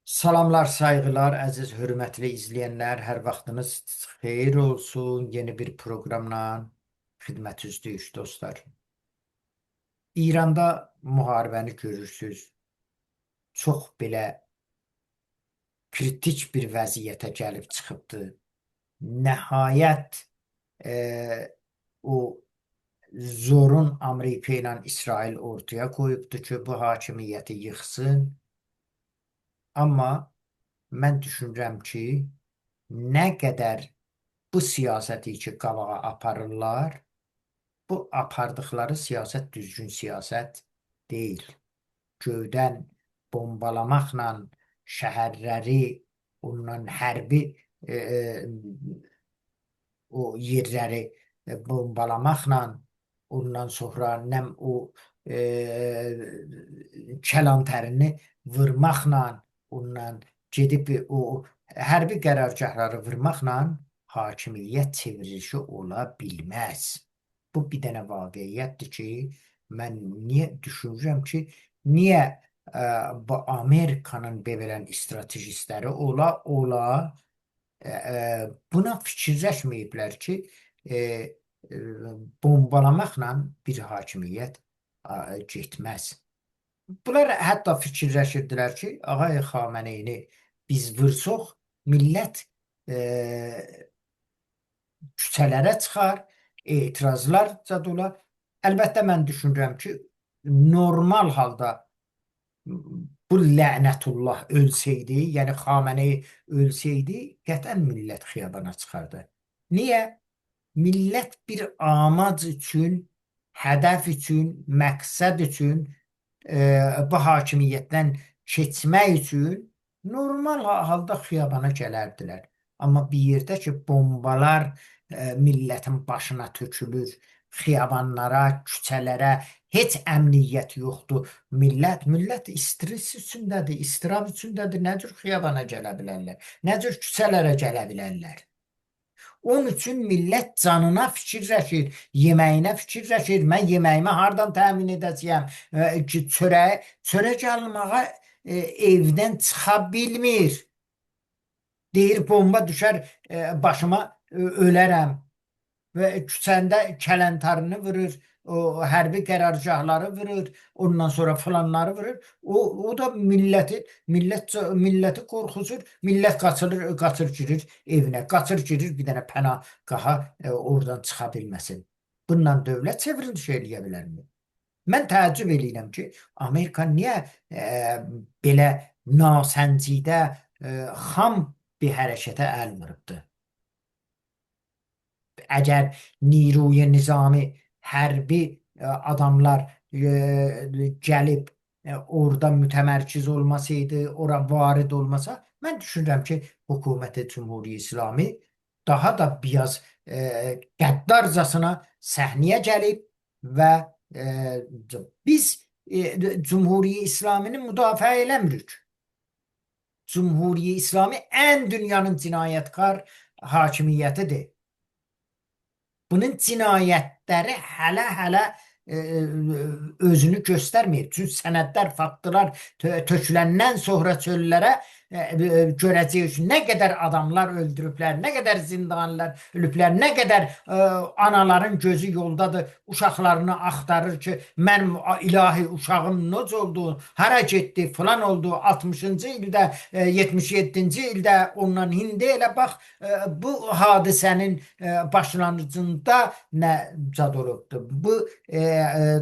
Salamlar, saygılar, əziz, hörmətli izləyənlər, hər vaxtınız xeyir olsun. Yeni bir proqramla xidmətinizdəyik dostlar. İranda müharibəni görürsüz. Çox belə kritik bir vəziyyətə gəlib çıxıbdı. Nəhayət e, o zorun Amerika ilə İsrail ortaya qoyubdu ki, bu hakimiyyəti yıxsın. Amma mən düşünürəm ki, nə qədər bu siyasəti ki, qabağa aparırlar, bu apardıqları siyasət düzgün siyasət deyil. Göydən bombalamaqla şəhərləri, ondan hərbi o yerləri bombalamaqla, ondan sonra nəm o kəlantarini vurmaqla, ondan gedib o hərbi qərargahları vurmaqla hakimiyyət çevrilişi ola bilməz. Bu bir dənə vaqiiyyətdir ki, mən niyə düşünürəm ki, niyə bu Amerikanın belə stratejistləri ola buna fikirləşməyiblər ki, e, e, bombalamaqla bir hakimiyyət getməz. Bunlar hətta fikirləşirdilər ki, Ağay Xameneyini biz vursaq, millət küçələrə çıxar, etirazlar zad olar. Əlbəttə mən düşünürəm ki, normal halda bu lənətullah ölsəydi, yəni Xameneyi ölsəydi, qətən millət xiyabana çıxardı. Niyə? Millət bir amac üçün, hədəf üçün, məqsəd üçün, bu hakimiyyətdən keçmək üçün normal halda xiyabana gələrdilər. Amma bir yerdə ki, bombalar millətin başına tökülür, xiyabanlara, küçələrə, heç əmniyyət yoxdur. Millət stres üçündədir, istirab üçündədir. Nə cür xiyabana gələ bilərlər? Nə cür küçələrə gələ bilərlər? Onun üçün millət canına fikirləşir, yeməyinə fikirləşir. Mən yeməyimi hardan təmin edəcəyəm? Çörək almağa evdən çıxa bilmir. Deyir, bomba düşər başıma, ölərəm. Və küçəndə kələntarını vurur, o hərbi qərargahları vurur, ondan sonra falanları vurur. O da milləti qorxucur. Millət qaçır girir evinə, qaçır girir bir dənə pənahgaha, oradan çıxa bilməsin. Bununla dövlət çevriliş eləyə bilərmi? Mən təəccüb eləyirəm ki, Amerika niyə belə nasəncidə, xam bir hərəkətə əl vurubdur? Əgər niruy nizami, hərbi adamlar gəlib orada mütəmərkiz olmasaydı, ora varid olmasa, mən düşünürəm ki, Hökuməti Cümhuriyyət İslami daha da biraz qəddarcasına səhnəyə gəlib və biz Cümhuriyyət İslamini müdafiə eləmirik. Cümhuriyyət İslami ən dünyanın cinayətkar hakimiyyətidir. Bunun cinayətləri hələ özünü göstərməyib. Çünki sənədlər, faktlar töküləndən sonra çöllərə görəcəyik nə qədər adamlar öldürüblər, nə qədər zindanlar ölüblər, nə qədər anaların gözü yoldadır, uşaqlarını axtarır ki, mənim ilahi uşağım necə oldu, hara getdi, falan oldu, 60-cı ildə, 77-ci ildə ondan indi elə bax, bu hadisənin başlanğıcında nə zad olubdur. Bu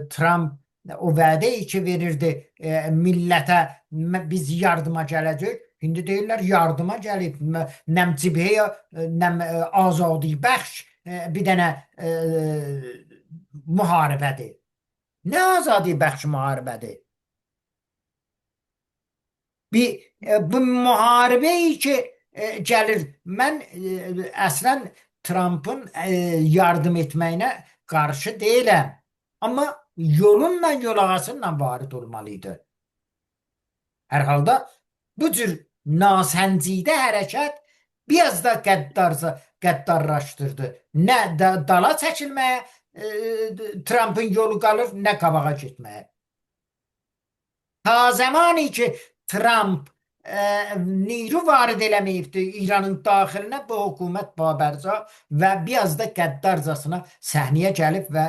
Trump o vədə ki verirdi millətə, biz yardıma gələcək. İndi deyirlər yardıma gəlib, nəm cibhəyə, nəm azadi bəxş bir dənə müharibədir. Nə azadi bəxş müharibədir? Bu müharibə ki gəlir, mən əslən Trump'ın yardım etməyinə qarşı deyiləm. Amma yolunla yolağasıyla varid olmalıydı. Hər halda bu cür nasəncidə hərəkət biraz da qəddarlaşdırdı. Nə dala çəkilməyə Trump'ın yolu qalır, nə qabağa getməyə. Ta zamanı ki Trump neyru varid eləməyibdi İranın daxilinə. Bu hökumət babərca və biraz da qəddarcasına səhnəyə gəlib və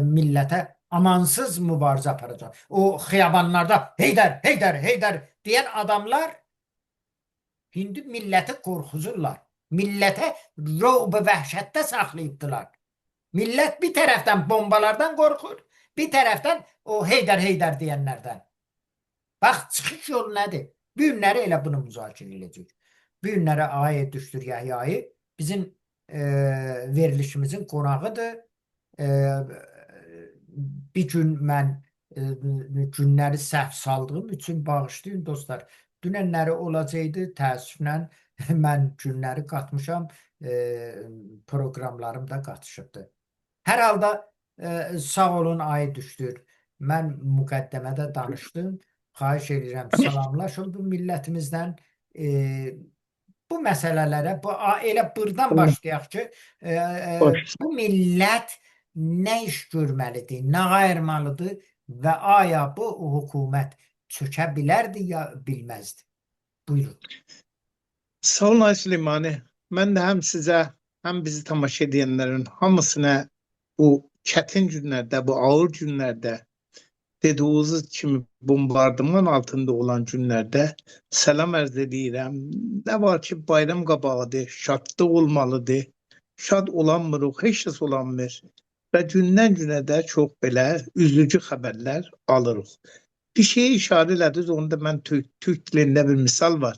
millətə amansız mübarizə aparacaq. O xiyabanlarda Heydər, Heydər, Heydər deyən adamlar indi milləti qorxuzurlar. Millətə röb vəhşətdə saxlayıbdılar. Millət bir tərəfdən bombalardan qorxur, bir tərəfdən o Heydər, Heydər deyənlərdən. Bax, çıxış yolu nədir? Bu günləri elə bunu müzakirə edəcək. Bu günlərə Ayət Düşdür Yahyayı bizim verilişimizin qonağıdır. Bir gün mən günləri səhv saldığım üçün bağışlayın dostlar. Dünənləri olacaqdı, təəssüflə mən günləri qatmışam, proqramlarımda qatışıbdır. Hər halda sağ olun Ayət Düşdür. Mən müqəddəmədə danışdım. Xahiş edirəm, salamlaşın bu millətimizdən. Bu məsələlərə, elə buradan başlayaq ki, bu millət nə iş görməlidir, nə ayırmalıdır və aya bu hökumət çökə bilərdi ya bilməzdi? Buyurun. Sağ olun Ay Süleymani. Mən də həm sizə, həm bizi tamaşa edənlərin hamısına bu çətin günlərdə, bu ağır günlərdə, dediğiniz kimi bombardıman altında olan günlərdə səlam ərz edirəm. Nə var ki, bayram qabağıdır, şadlıq olmalıdır. Şad olanmırıq, heç kəs olanmır. Və gündən günə də çox belə üzücü xəbərlər alırıq. Bir şeyə işarə elədiniz, onda mən Türk dilində bir misal var.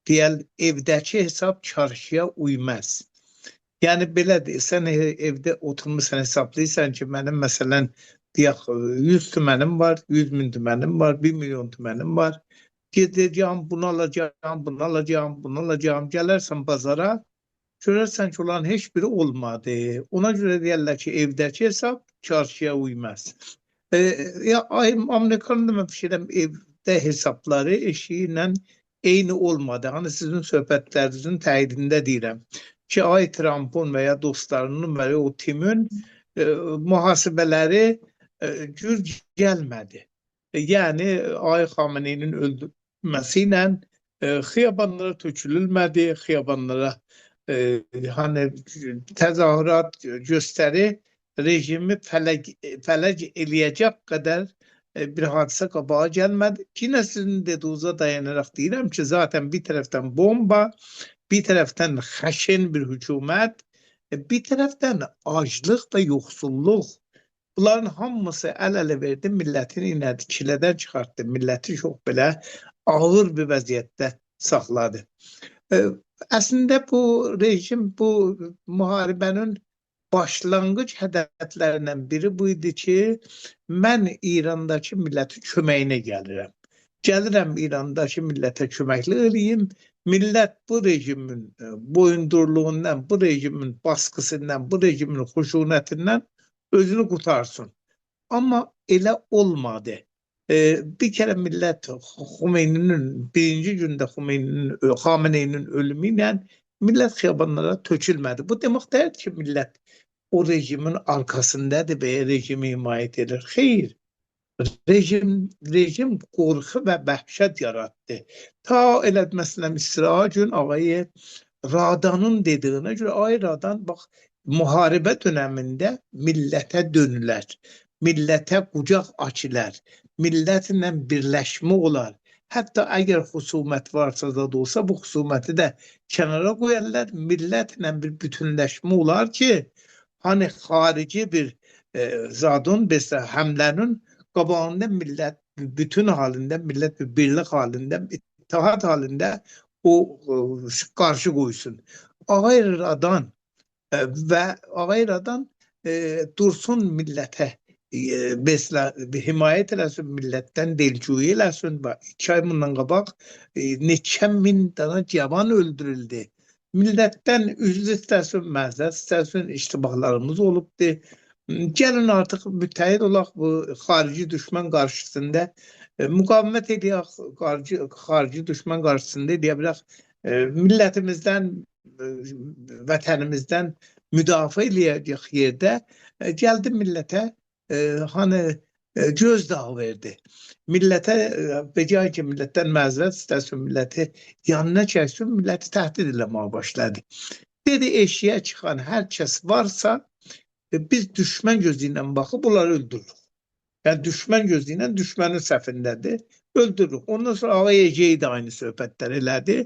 Deyəl, evdəki hesab çarşıya uymaz. Yəni belədir, sən evdə oturmuşsan, hesablayırsan ki, mənim məsələn, deyək, 100 tümənim var, 100 min tümənim var, 1 milyon tümənim var. Gedəcəm, bunu alacağım, bunu alacağım, bunu alacağım. Gələrsən bazara, görərsən ki, olan heç biri olmadı. Ona görə deyərlər ki, evdəki hesab çarşıya uymaz. Amerikanın da mən fikirəm, evdə hesabları eşiyi ilə eyni olmadı. Hani sizin söhbətlərinizin təyidində deyirəm ki, Ay Trump'un və ya dostlarının və ya o timin mühasibələri cür gəlmədi. Yəni Ay Xameneinin öldürülməsi ilə xiyabanlara tökülülmədi, xiyabanlara hani təzahürat göstəri rejimi fələc eləyəcək qədər bir hadisə qabağa gəlmədi. Yine sizin dediğinize dayanarak deyirəm ki, zaten bir tərəfdən bomba, bir tərəfdən xəşin bir hükümət, bir tərəfdən aclıq və yoxsulluq. Bunların hamısı əl-ələ verdi, millətin inədi, kilədən çıxartdı, milləti çox belə ağır bir vəziyyətdə saxladı. Əslində bu rejim, bu müharibənin başlanğıc hədəflərindən biri bu idi ki, mən İrandakı millətin köməyinə gəlirəm. Gəlirəm İrandakı millətə köməkli eləyim, millət bu rejimin boyundurluğundan, bu rejimin baskısından, bu rejimin xuşunətindən özünü qutarsın. Amma elə olmadı. Bir kere millət Xomeyni'nin birinci gündə Xamene'nin ölümü ilə millət xiyabanlara tökülmədi. Bu demək deyil ki, millət o rejimin arkasındadır və rejimi himayət edir. Xeyr. Rejim qorxu və vəhşət yarattı. Ta elə məsələn İsrail gün ağayı Radanın dediyinə görə, ay Radan bax, müharibə dönemində millətə dönülər, millətə qucaq açılar, millətlə birləşmə olar. Hətta əgər xusumət varsa da olsa, bu xusuməti də kənara qoyarlar, millətlə bir bütünləşmə olar ki, hani xarici bir zadın, həmlənin qabağında millət bütün halində, millət bir birlik halində, ittihad halində o qarşı qoysun. Ağay Radan və Ağay Radan dursun millətə, himayət eləsin, millətdən delcüyü eləsin. 2 ay bundan qabaq neçə min dana cavan öldürüldü. Millətdən üzr istəsin, məzət istəsin, iştibahlarımız olubdur. Gəlin artıq müttəhid olaq bu xarici düşmən qarşısında, müqavimət edək, xarici düşmən qarşısında deyə bilək, millətimizdən, vətənimizdən müdafiə eləyəcək yerdə gəldi millətə hani gözdağı verdi. millətə becə ki millətdən məzrət istəsin, milləti yanına çəksin, milləti təhdid eləməyə başladı. Dedi eşiyə çıxan hər kəs varsa biz düşmən gözü ilə baxıb bunları öldürürük. Yəni düşmən gözü ilə düşmənin səfindədir, öldürürük. Ondan sonra Ağa Eceyi də aynı söhbətlər elədi.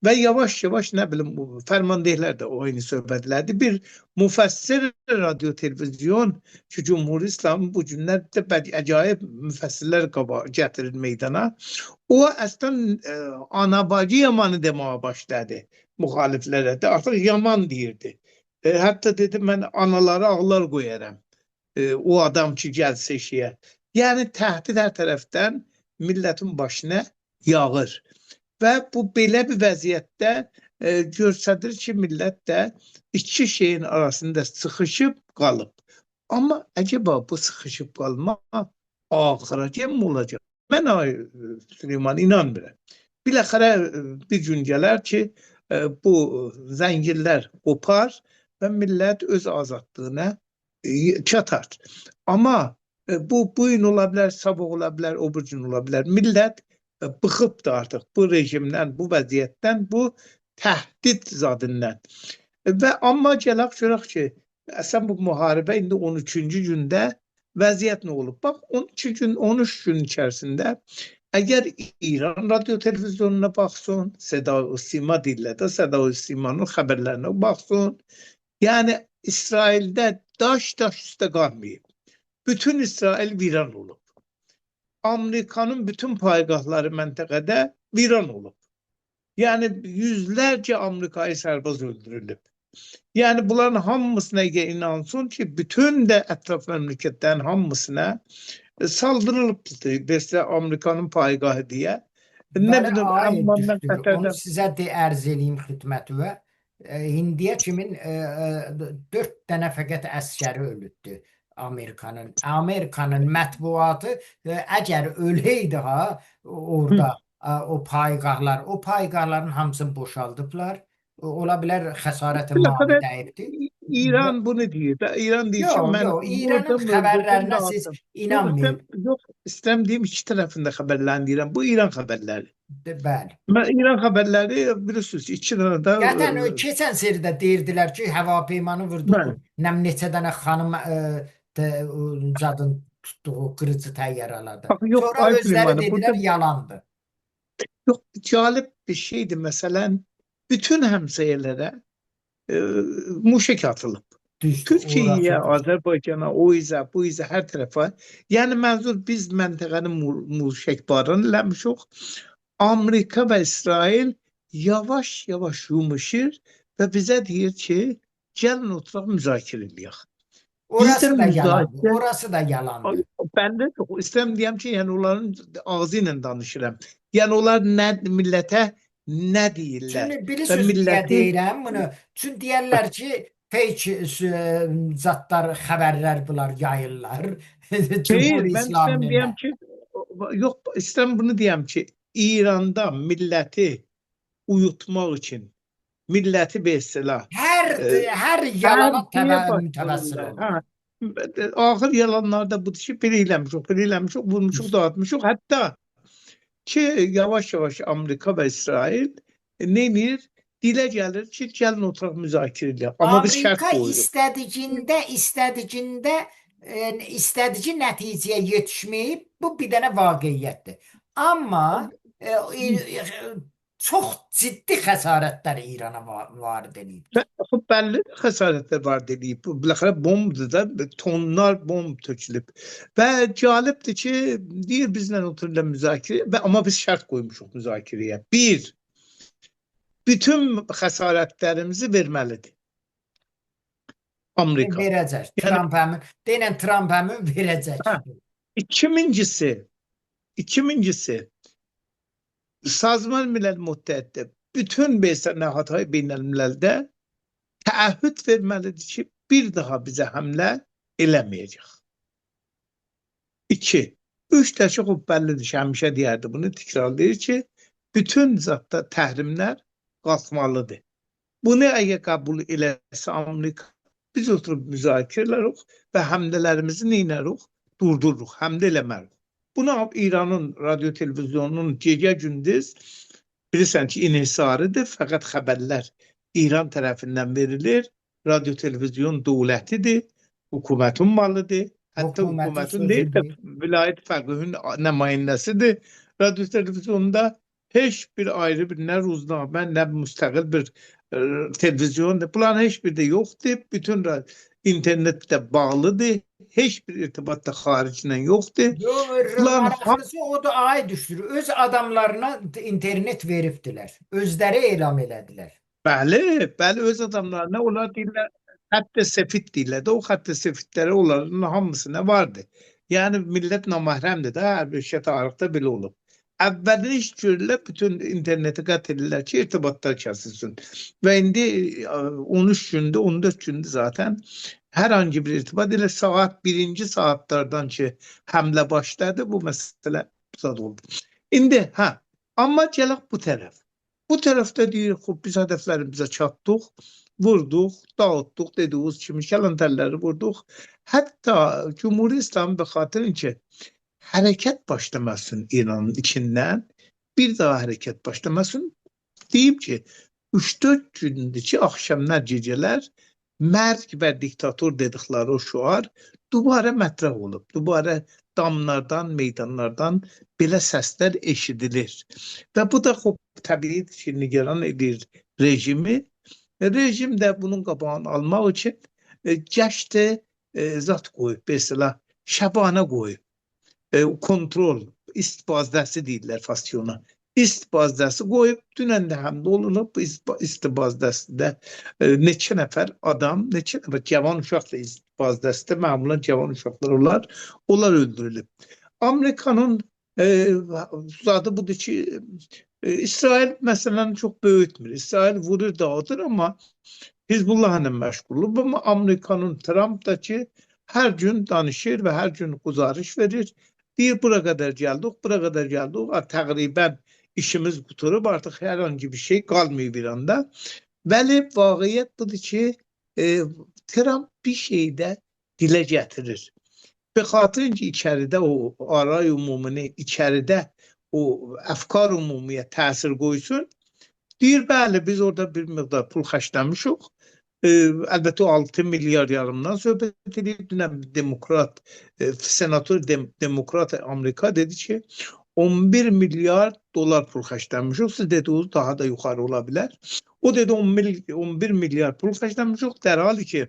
Və yavaş-yavaş nə bilim bu fərmandehlər də o eyni söhbətlərdir. Bir müfəssir radyo televizyon ki Cumhur İslamı bu günlərdə acayip müfəssirlər gətirir meydana. O əslən ana-bacı yamanı deməyə başladı müxaliflərə də. Artıq yaman deyirdi. Hətta dedi mən analara ağlar qoyaram. O adam ki gəlsə eşiyə. Yəni təhdid hər tərəfdən millətin başına yağır. Və bu belə bir vəziyyətdə göstərir ki, millət də iki şeyin arasında sıxışıb qalıb. Amma əcəba bu sıxışıb qalma axıra mı olacaq? Mən Süleyman inanmıram. Biləxərə bir gün gələr ki, bu zəngillər qopar və millət öz azadlığına çatar. Amma bu gün ola bilər, sabah ola bilər, o bir gün ola bilər. Millət bıxıbdır artıq bu rejimdən, bu vəziyyətdən, bu təhdid zadından. Və amma gələk görək ki, əslən bu müharibə indi 13-cü gündə vəziyyət nə olub? Bax, 13 gün, 13 gün içərisində əgər İran radyo televizyonuna baxsın, Seda-ı Sima deyirlər də, Seda-ı Sima'nın xəbərlərinə baxsın, yəni İsraildə daş üstə qalmayıb. Bütün İsrail viran olub. Amerikanın bütün paygahları məntəqədə viran olub. Yəni yüzlərcə Amerikayı sərbaz öldürülüb. Yəni bunların hamısına inansın ki, bütün də ətraf məmləkətlərin hamısına saldırılıbdır. Bəs Amerikanın paygahı deyə. Nə Bəli, bilim, ay amma mən düzdür. Onu Qətərdə sizə ərz eləyim xidmətinə. İndiyə kimin 4 dənə fəqət əskəri ölübdü Amerikanın. Amerikanın mətbuatı əgər öləydi orada o paygahların hamısını boşaldıblar. Ola bilər xəsarəti mali dəyibdi. İran bunu deyir. İran deyir ki, mən Yox, İranın xəbərlərinə siz inanmayın. Yox, istəyirəm deyim, iki tərəfində xəbərlərini deyirəm. Bu İran xəbərləri. Bəli. Mən İran xəbərləri bilirsiniz, iki dənə də Zaten keçən seridə deyirdilər ki, hava peymanı vurdu. Nəm neçə dənə xanım cadın tutduğu qırıcı təyyarələrdə. Sonra özləri dedilər yalandı. Yox, cəlib bir şeydir. Məsələn, bütün həmsəyələrə muşek atılıb. Türkiye'ye, Azərbaycana, o izə, bu izə, hər tərəfə. Yəni mənzur biz məntəqənin muşekbarını eləmişik. Amerika və İsrail yavaş-yavaş yumuşur və bizə deyir ki, gəlin oturaq müzakirə eləyək. Orası da yalandır. Ben de çok istəyirəm deyəm ki, yəni onların ağzı ilə danışıram. Yəni onlar millətə nə deyirlər? Çünki bilirsiniz niyə deyirəm bunu? Çünki deyərlər ki, fake zatlar, xəbərlər bunlar yayırlar. Hayır, ben istəyirəm deyəm ki, yox, istəyirəm bunu deyəm ki, İranda milləti uyutmaq üçün, milləti besələ. Hər yalana mütəvəssıl olur. Ağır yalanlarda budur ki, belə eləmişik, vurmuşuq, dağıtmışıq. Hətta ki, yavaş-yavaş Amerika və İsrail nə edir? Dilə gəlir ki, gəlin oturaq müzakirə edək. Amma biz şərt qoyuruq. Amerika istədiyi nəticəyə yetişməyib, bu bir dənə vaqiyyətdir. Amma çox ciddi xəsarətlər İrana varid edib. Bəlli xəsarətlər varid edib. Biləxərə bombdur da, tonlar bomb tökülüb. Və cəlibdir ki, deyir bizlə otururlar müzakirə, amma biz şərt qoymuşuq müzakirəyə. Bir, bütün xəsarətlərimizi verməlidir. Amerika. Verəcək. Trump həmin verəcək. İkincisi, Sazman Milal Müttəhiddə bütün nəhatay beynəlmiləldə təəhhüd verməlidir ki, bir daha bizə həmlə eləməyəcək. 2. 3 də çox bəllidir ki, həmişə deyərdi bunu, təkrarlayır ki, bütün zatda təhrimlər qalxmalıdır. Bunu əgər qəbul eləsə Amerika, biz oturub müzakirə edirik və həmlələrimizi neynərik? Durdururuq, həmlə eləmərik. Buna İranın radyo televizyonunun gecə gündüz bilirsən ki inhisarıdır, fəqət xəbərlər İran tərəfindən verilir. Radyo televizyon dövlətidir, hökumətin malıdır. Hətta Hökumətin hökumətin deyil də sözüdür. vilayət fəqihinin nümayəndəsidir. Radyo televizyonda heç bir ayrı bir nə ruznamə, nə müstəqil bir televizyondur. Bunların heç bir də yoxdur. Bütün internetdə bağlıdır. Heç bir irtibat da xariclə yoxdur. Bunların Maraqlısı odur, ay düşür. Öz adamlarına internet veribdilər. Özləri elan elədilər. bəli, öz adamlarına onlar deyirlər, xəttə sefid deyirlər də, o xəttə sefidləri onların hamısına vardı. Yəni millət namahrəmdir də, hər bir şey tarixdə belə olub. Əvvəldən iş görürlər, bütün interneti qət edirlər ki, irtibatlar kəsilsin. Və indi 13 gündür, 14 gündür zaten hər hangi bir irtibat ilə saat 1-ci saatlardan ki, həmlə başladı, bu məsələ zad oldu. İndi, amma gələk bu tərəf. Bu tərəfdə deyir, biz hədəflərimizə çatdıq, vurduq, dağıtdıq, dediğimiz kimi kəlantərləri vurduq. Hətta Cumhuriyet İslamı və xatirin ki, hərəkət başlamasın İranın içindən, bir daha hərəkət başlamasın, deyib ki, 3-4 gündür ki, axşamlar, gecələr mərg və diktator dedikləri o şuar dubara mətrəh olub. Dubara damlardan, meydanlardan belə səslər eşidilir. Və bu da təbii ki, nigeran edir rejimi. Rejim də bunun qabağını almaq üçün gəşdə zat qoyub, mesela şəbana qoyub. Kontrol, ist bazdəsi deyirlər fasyona. İst bazdəsi qoyub, dünən də həmdə olunub, bu ist bazdəsində neçə nəfər adam, neçə nəfər cavan uşaq da ist bazdəsində, məmulən cavan uşaqlar olar, onlar öldürülüb. Amerikanın zadı budur ki, İsrail məsələni çox böyütmür. İsrail vurur, dağıtır, amma Hizbullahla məşğul olub. Amma Amerikanın Trump da ki, hər gün danışır və hər gün quzarış verir. Deyir, bura qədər gəldik, bura qədər gəldik. Təqribən işimiz quturub, artıq hər hangi bir şey qalmıyor bir anda. Bəli, vaqiyyət budur ki, Trump bir şeydə dilə gətirir. Ve xatirin ki, içəridə o aray umumini, içəridə o əfkar umumiyə təsir qoysun. Deyir, bəli, biz orada bir miqdar pul xərcləmişik. Əlbəttə 6 milyar yarımdan söhbət edir. Dünən demokrat, senator demokrat Amerika dedi ki, 11 milyar dolar pul xərcləmişik. Siz dediniz daha da yuxarı ola bilər. O dedi 11 milyar pul xərcləmişik. Dər hali ki,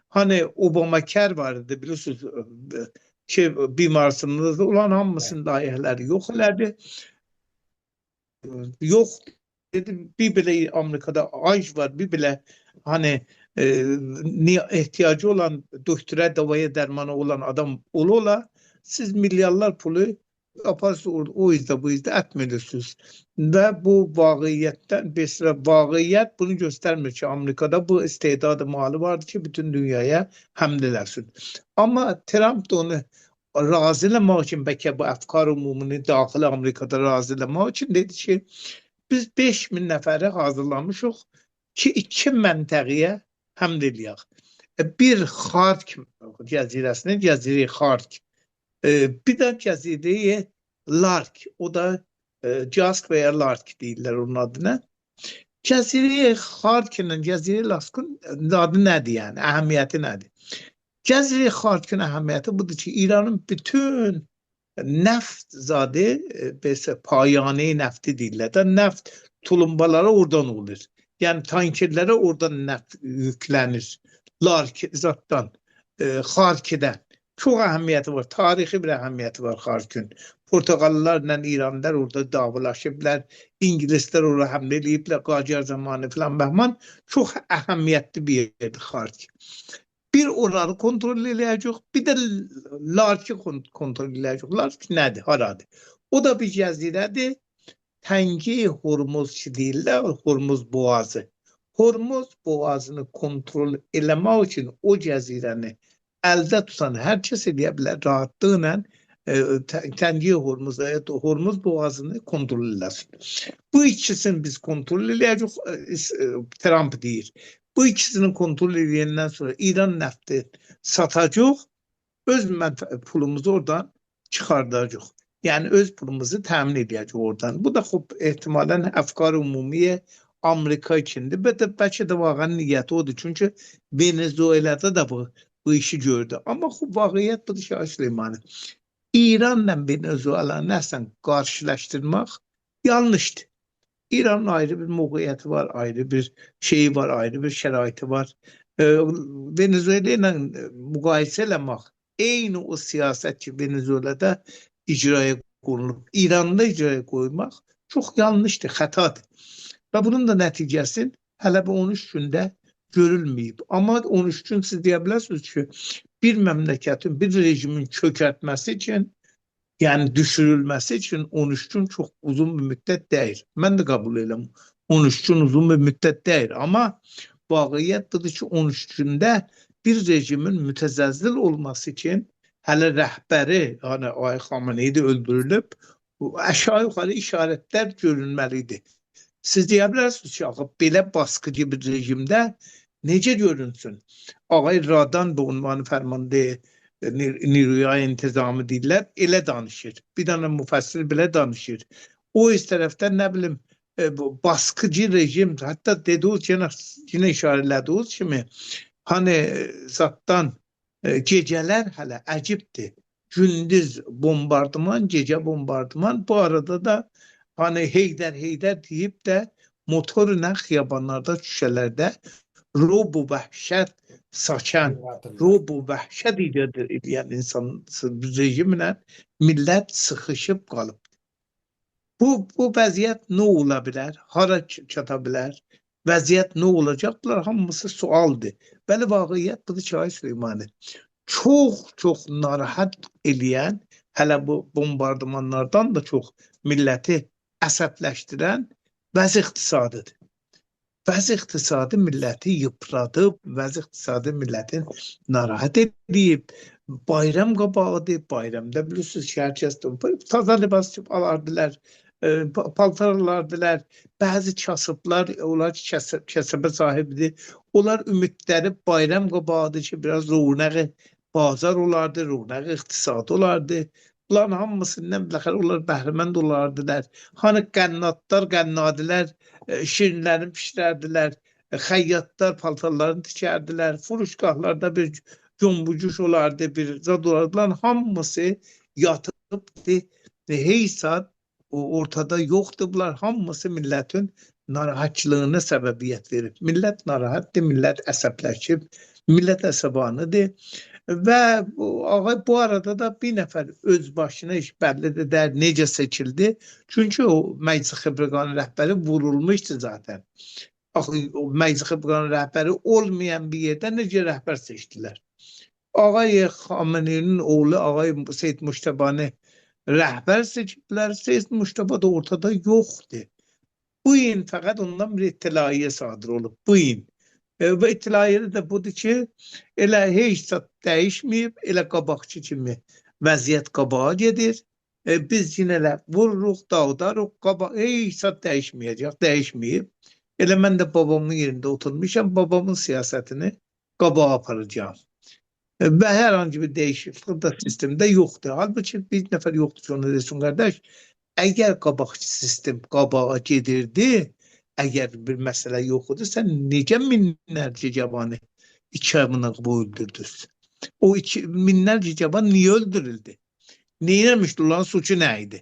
hani Obamacare vardı, bilirsiniz ki, bimarsınızda olan hamısının layihələri yox elədi. Yox, dedim, bir belə Amerikada AIJ var, bir belə hani ihtiyacı olan doktora, davaya, dərmana olan adam ola, siz milyarlar pulu yaparsınız, o izdə, bu izdə etmelirsiniz. Və bu vaqiyyətdən, vaqiyyət bunu göstərmir ki, Amerikada bu istedadı mali vardı ki, bütün dünyaya həml eləsin. Amma Trump da onu razı eləmək üçün, bəlkə bu əfkar umumunu daxili Amerikada razı eləmək üçün dedi ki, biz 5000 nəfəri hazırlamışıq ki, 2 məntəqəyə həml eləyək. Bir Xark cəzirəsini, cəziri Xark, bir də cəziri Lark, o da Jask və ya Lark deyirlər onun adına. Cəziri Xarkinin, cəziri Laskın adı nədir yəni, əhəmiyyəti nədir? Cəziri Xarkın əhəmiyyəti budur ki, İranın bütün neft zadı, payani nefti deyirlər də, neft tulumbaları oradan olur. Yəni tankerlərə oradan neft yüklənir. Lark zatdan, Xarkidən. Çox əhəmiyyəti var, tarixi bir əhəmiyyəti var Xarkın. Portuqallılarla İranlılar orada davalaşıblar, İngilislər orada həmlə eləyiblər, Qacar zamanı filan bəhman. Çox əhəmiyyətli bir yerdir Xark. Bir onları kontrol eləyəcək, bir də Larkı kontrol eləyəcək. Lark nədir, haradır? O da bir cəzirədir. Təngi Hormuz deyirlər, Hormuz boğazı. Hormuz boğazını kontrol eləmək üçün o cəzirəni əldə tutan hər kəs eləyə bilər rahatlıqla Təngi Hormuz boğazını kontrol eləsin. Bu ikisini biz kontrol eləyəcək, Trump deyir. Bu ikisini kontrol edəndən sonra İran nəfti satacaq, öz pulumuzu oradan çıxardacaq. Yani öz pulumuzu temin edeceğiz oradan. Bu da ihtimalen efkar umumi Amerika içindi. Belki de vagan niyeti odur. Çünkü Venezuela'da da bu işi gördü. Ama vakiyet budur Şah Süleyman'ı. İranla Venezuela'nı nəsən qarşılaşdırmaq yanlışdır. İranın ayrı bir mövqeyi var, ayrı bir şeyi var, ayrı bir şəraiti var. Venezuela ilə müqayisə eləmək, eyni o siyasət ki Venezuela'da icraya qurulub, İranda icraya qoymaq çox yanlışdır, xətadır. Və bunun da nəticəsi hələ bu 13 gündə görülməyib. Amma 13 gün siz deyə bilərsiniz ki, bir məmləkətin, bir rejimin çökərtməsi üçün, yəni düşürülməsi üçün 13 gün çox uzun bir müddət deyil. Mən də qəbul edirəm. 13 gün uzun bir müddət deyil. Amma vaqiət budur ki, 13 gündə bir rejimin mütəzəzzil olması üçün hələ rəhbəri, yəni Ay Xameneyi də öldürülüb, aşağı yuxarı işarətlər görünməlidir. Siz deyə bilərsiniz ki, axı, belə baskıcı bir rejimdə necə görünsün? Ağay Radan bu unvanı fərmanında Niruya intizamı deyirlər, elə danışır. Bir dənə müfəssir belə danışır. O öz tərəfdən nə bilim baskıcı rejim, hətta dediniz yenə işarə elədiniz kimi, hani zatdan gecələr hələ əcibdir. Gündüz bombardıman, gecə bombardıman. Bu arada da hani Heydər deyib də motorla xiyabanlarda, küçələrdə rubu vəhşət saçan, rubu vəhşət edən insan rejimlə millət sıxışıb qalıb. Bu vəziyyət nə ola bilər? Hara çata bilər? Vəziyyət nə olacaq? Bunlar hamısı sualdır. Bəli, vaqiyyət budur ki, Ay Süleymanı, çox narahat eləyən, hələ bu bombardımanlardan da çox milləti əsəbləşdirən vəzi iqtisadıdır. Vəzi iqtisadı milləti yıpradıb, vəzi iqtisadı millətin narahat edib, bayram qabağıdır, bayramda bilirsiniz ki, hər kəs taza libas alardılar, paltar alardılar, bəzi kasıblar, onlar ki, kəsəbə sahibidir, onlar ümidləri bayram qabağıdır ki, biraz runağı bazar olardı, runağı iqtisadı olardı. Bunların hamısından biləxər onlar bəhrəmənd olardılar. Hani qənnatlar, qənnadilər şirinlərini pişirərdilər, xəyyatlar paltarlarını tikərdilər, furuşqahlarda bir cumbucuş olardı, bir zad olardılar. Hamısı yatıbdı, heysat ortada yoxdur. Bunlar hamısı millətin narahatlığına səbəbiyyət verib. Millət narahatdır, millət əsəbləşib, millət əsəbanıdır. Və ağay bu arada da bir nəfər öz başına iş bəllidir, necə seçildi? Çünki o Məclis Xəbərqanı rəhbəri vurulmuşdu zaten. Axı o Məclis Xəbərqanı rəhbəri olmayan bir yerdə necə rəhbər seçdilər? Ağay Xameneyinin oğlu Ağay Seyid Muştabanı rəhbər seçiblər. Seyid Muştaba da ortada yoxdur. Bu gün fəqət ondan bir ittilaiyə sadır olub. Bu gün. Və ittilaiyədə də budur ki, elə heç dəyişməyib, elə qabaqçı kimi vəziyyət qabağa gedir. Biz yenə elə vururuq, dağdarıq, heç dəyişməyəcək, dəyişməyib. Elə mən də babamın yerində oturmuşam, babamın siyasətini qabağa aparacağım. Və hər hangi bir dəyişiklik da sistemdə yoxdur. Halbuki bir nəfər yoxdur ki, onu desin, qardaş, əgər qabaqçı sistem qabağa gedirdi, əgər bir məsələ yoxdur, sən necə minlərcə cavanı 2 ay boyu öldürdünüz? O minlərcə cavan niyə öldürüldü? Neyləmişdi? Onların suçu nə idi?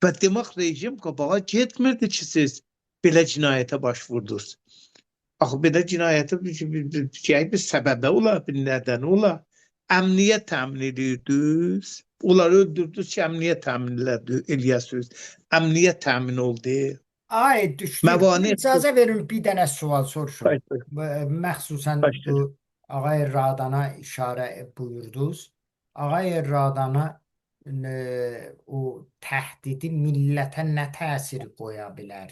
Və demək rejim qabağa getmirdi ki, siz belə cinayətə başvurdunuz. Axı, belə cinayətə bir səbəbə ola, bir nədəni ola. Əmniyyət təmin edirdiniz. Onları öldürdünüz ki, əmniyyət təmin eləyəsiniz. Əmniyyət təmin oldu. Ay düşdü. İcazə verin bir dənə sual soruşum. Məxsusən bu Ağay Radana işarə buyurdunuz. Ağay Radana o təhdidi millətə nə təsir qoya bilər?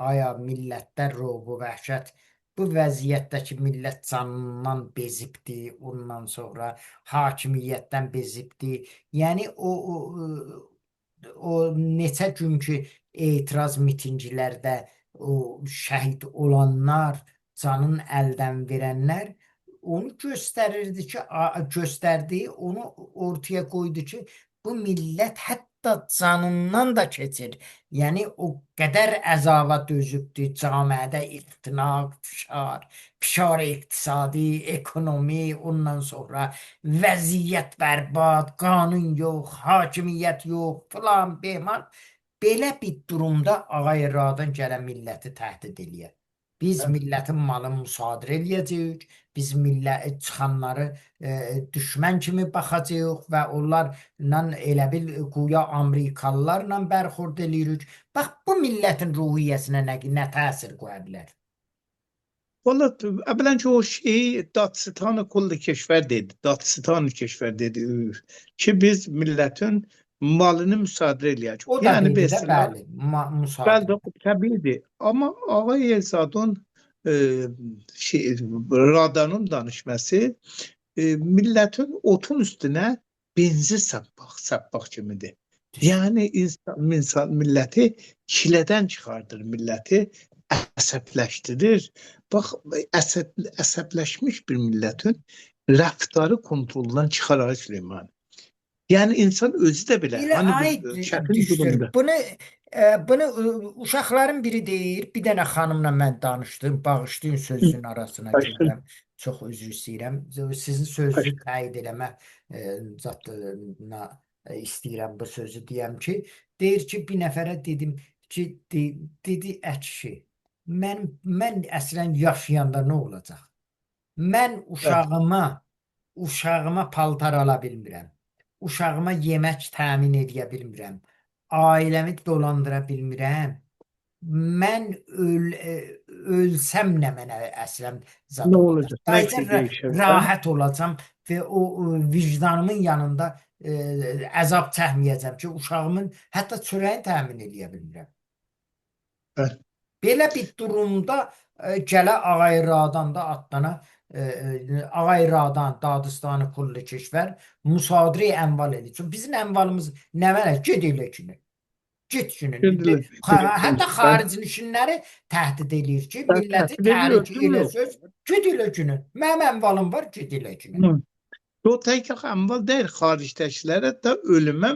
Aya millətlər ruhu vəhşət bu vəziyyətdəki millət canından bezibdi, ondan sonra hakimiyyətdən bezibdi. Yəni o neçə günkü etiraz mitinglərdə o şəhid olanlar, canın əldən verənlər onu göstərirdi ki, göstərdi, onu ortaya qoydu ki, bu millət hətta canından da keçir. Yəni o qədər əzaba dözübdür camiədə ixtinaq, fişar iqtisadi, ekonomi, ondan sonra vəziyyət bərbad, qanun yox, hakimiyyət yox, filan, behman. Belə bir durumda Ağay Radan gələn milləti təhdid eləyər. Biz millətin malını müsadirə eləyəcəyik, biz çıxanları düşmən kimi baxacağıq və onlarla elə bil güya Amerikalılarla bərxurd eləyirik. Bax, bu millətin ruhiyyəsinə nə təsir qoya bilər? Valla evvelen o şeyi Dağıstan kullu keşfer dedi. Dağıstan keşfer dedi ki biz milletin malını müsaade edeceğiz. O da yani dedi də, bəli, müsaade. Bəli, təbiidir. Amma Ağay Elzadın Radanın danışması milletin otun üstüne benzin səppaq kimidir. Yani insan milleti çileden çıkardır, milleti əsəbləşdirir. Bax, əsəbləşmiş bir milletin rəftarı kontroldan çıxarar Süleyman. Yani insan özü də belə. Hani düşür. Bunu uşaqların biri deyir. Bir dənə xanımla mən danışdım. Bağışlayın sözün arasına girdim. Çox üzr istəyirəm. Sizin sözü təyid eləmək zətlə istəyirəm bu sözü deyəm ki, deyir ki, bir nəfərə dedim ki, dedi əkişi, mən əslən yaşayanda nə olacaq? Mən uşağıma paltar ala bilmirəm. Uşağıma yemək təmin edə bilmirəm. Ailəmi dolandıra bilmirəm. Mən ölsəm nə mənə əslən zad olacaq? Rahat olacam və o vicdanımın yanında əzab çəkməyəcəm ki, uşağımın hətta çörəyi təmin edə bilmirəm. Belə bir durumda gələ Ağay Radan da atdana Ağay Radan, Dağıstanı kullu keşver müsadirə əmval edir. Çünki bizim əmvalımız nə mənə? Ged elə günü. Ged günü. Hətta xaricinişinləri təhdid edir ki, milləti tərik elə söz, ged elə günü. Mənim əmvalım var, ged elə günü. O tək əmval deyil, xaricdəkilərə də ölümə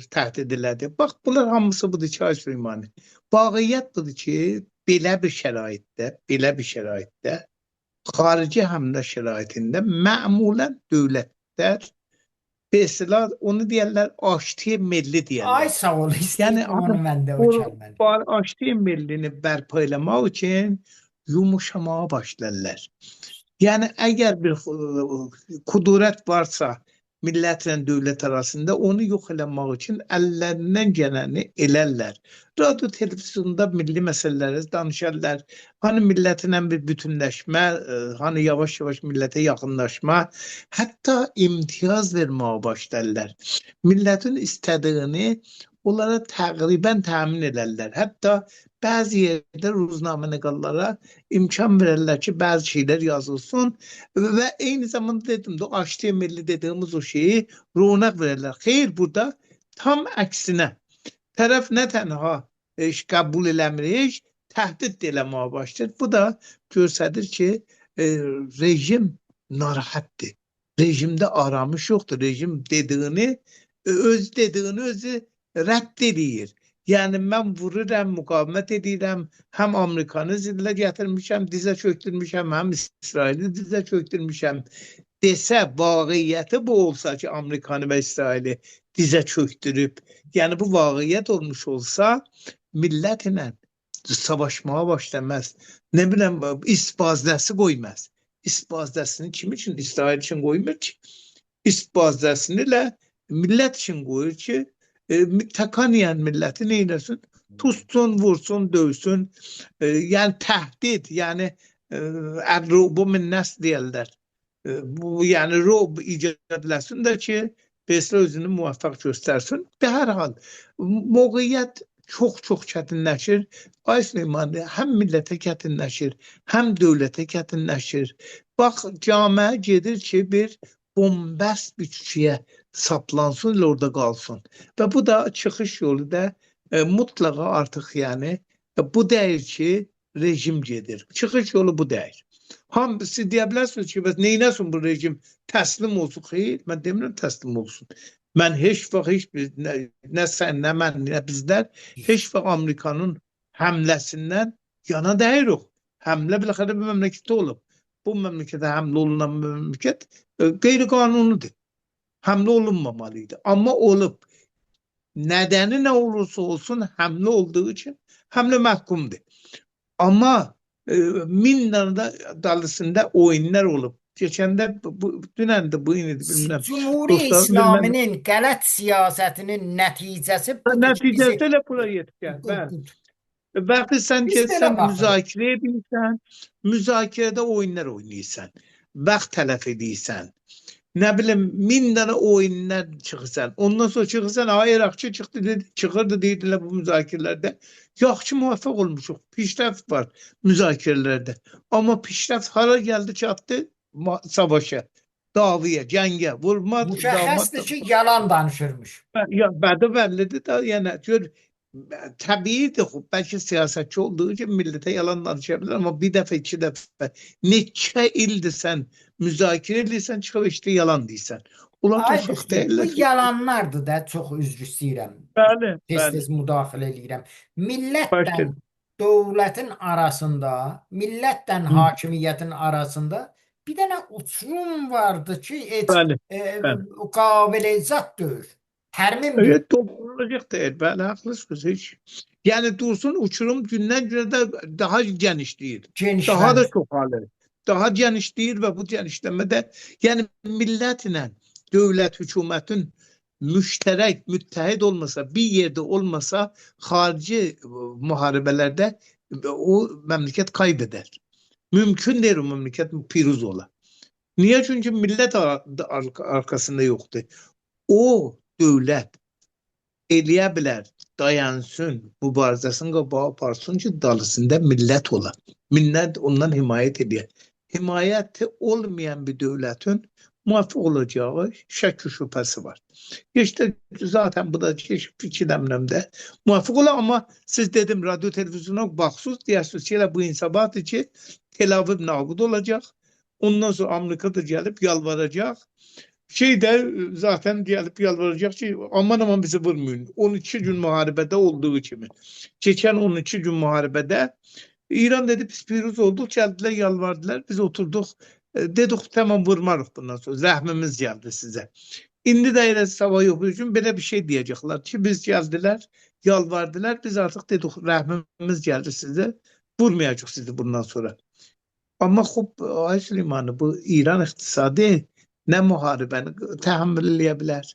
təhdid elədi. Bax, bunlar hamısı budur ki, Ay Süleymani. Vaqiyyət budur ki, belə bir şəraitdə xarici həmlə şəraitində məmulən dövlətlər mesela onu deyirlər aştiye milli deyirlər. Ay sağ ol, istəyirəm onu məndə o kəlməni. Aştiye millini bərpa eləmək üçün yumuşamağa başlarlar. Yani əgər bir kudurət varsa millətle dövlət arasında onu yox eləmək üçün əllərindən gələni elərlər. Radyo televizyonda milli məsələləri danışarlar. Hani millətinlə bir bütünləşmə, hani yavaş-yavaş millətə yaxınlaşma, hətta imtiyaz verməyə başlarlar. Millətin istədiyini onlara təqribən təmin elərlər. Hətta bəzi yerdə ruznamə nəqallara imkan verirlər ki, bəzi şeylər yazılsın və eyni zamanda dedim də aştiye milli dediğimiz o şeyi ronak verirlər. Xeyr, burada tam əksinə tərəf nə tənha qəbul eləmirik, təhdid eləməyə başlayır. Bu da göstərir ki, rejim narahatdır. Rejimdə aramış yoxdur. Rejim dediğini özü rədd edir. Yani mən vururam, müqavimət edirəm, həm Amerikanı zillə gətirmişəm, dizə çöktürmüşəm, həm İsraili dizə çöktürmüşəm desə, vaqiyyəti bu olsa ki, Amerikanı və İsraili dizə çöktürüb, yəni bu vaqiyyət olmuş olsa, millət ilə savaşmağa başlamaz. Ne bileyim, isbazdəsi qoymaz. İsbazdəsini kim için? İsrail için qoymur ki. İsbazdəsini ilə millət için qoyur ki, takaniyen milleti neylesin? Tutsun, vursun, dövsün. Yani tehdit, yani bu minnes deyirlər. Bu yani rob icat eləsin de ki, beslə özünü muvaffaq göstərsin. Be hər hal, moqiyyət çox çətinləşir. Ay Süleyman, həm millətə çətinləşir, həm dövlətə çətinləşir. Bax, camiə gedir ki, bir bombast bir küçüyə saplansın, orada qalsın. Və bu da çıxış yolu da mutlaka artıq yani bu deyir ki, rejim gedir. Çıxış yolu bu deyir. Hamısı deyə bilərsiniz ki, neynəsin bu rejim? Təslim olsun. Xeyr, mən demirəm təslim olsun. Mən heç vaxt nə sən, nə mən, nə bizlər heç vaxt Amerikanın həmləsindən yana deyirik. Həmlə biləxərə bir məmləkətdə olub. Bu məmləkətə həmlə olunan məmləkət qeyri-qanunudur. Həmlə olunmamalıydı. Amma olub. Nedeni ne olursa olsun həmlə olduğu için həmlə məhkumdur. Ama min tane dalısında oyunlar olup. Geçende dünən də bu idi bilmirəm. Cumhuri Dostlar bilməm. İslaminin qələt siyasətinin nəticəsi budur ki, bizi Nəticəsilə bura yetişər. Bəli. Belki sen biz belə gelsen baxırıq. müzakere edirsən, müzakerede oyunlar oynayırsan, vaxt tələf edirsən. Ne bileyim min tane oyunlar çıkırsan. Ondan sonra çıkırsan Irakçı çıktı dedi, çıkırdı dediler bu müzakerelerde. Yaxşı muvaffaq olmuşuq. Pişrəft var müzakerelerde. Ama pişrəft hara geldi çattı? Savaşa, davaya, cəngə, vurma, Müşəxəsdir ki, yalan danışırmış. ya bədə bəllidir də, yəni gör təbiidir, bəlkə siyasetçi olduğu için millete yalan danışabilir ama bir defa iki defa neçə ildir sen müzakere edirsən çıxıb işte yalan deyirsən. Onlar da Aydır uşaq ki, bu deyirlər ki. yalanlardır da, çox üzr istəyirəm. Bəli, Tez-tez bəli. müdaxilə edirəm. Millətlə Başlayın. dövlətin arasında, millətlə Hı. hakimiyyətin arasında bir dənə uçurum vardı ki, heç Bəli, bəli. qabiliyyət zat deyil. Tərmin bir Evet, doldurulacak değil. Bəli, haklısınız hiç. Yani Dursun uçurum gündən günə də daha genişləyir. Daha da genişlənir. çoxalır. Daha genişləyir və bu genişləmədə yəni millətlə dövlət, hökumətin müştərək, müttəhid olmasa, bir yerdə olmasa xarici müharibələrdə o məmləkət kaybeder. Mümkün değil o məmləkət piruz ola. Niye? Çünkü millet arkasında yoktu. O dövlət eləyə bilər, dayansın, mübarizəsini qabağa aparsın ki, dalısında millət ola. Millət ondan himayət edir. Himayəti olmayan bir dövlətin muvaffaq olacağı şək şübhəsi var. İşte zaten bu da fikir əmrəmdə muvaffaq ola, ama siz dedim radyo televizyona baxsız deyirsiniz ki, bu insabatı ki, Tel Aviv nabud olacaq. Ondan sonra Amerika da gelip yalvaracak. Şey de zaten gelip yalvaracak ki aman aman bizi vurmayın. 12 gün muharebede olduğu kimi. Geçen 12 gün muharebede İran dedi biz piruz olduk, geldiler yalvardılar. Biz oturduk dedik tamam vurmarıq bundan sonra. Zəhmimiz geldi size. İndi de elə sava yok için böyle bir şey diyecekler ki biz geldiler yalvardılar. Biz artık dedik rəhmimiz geldi size. Vurmayacaq sizi bundan sonra. Ama Ay Süleyman'ı bu İran iktisadı ne muharebeni təhammül eləyə bilər,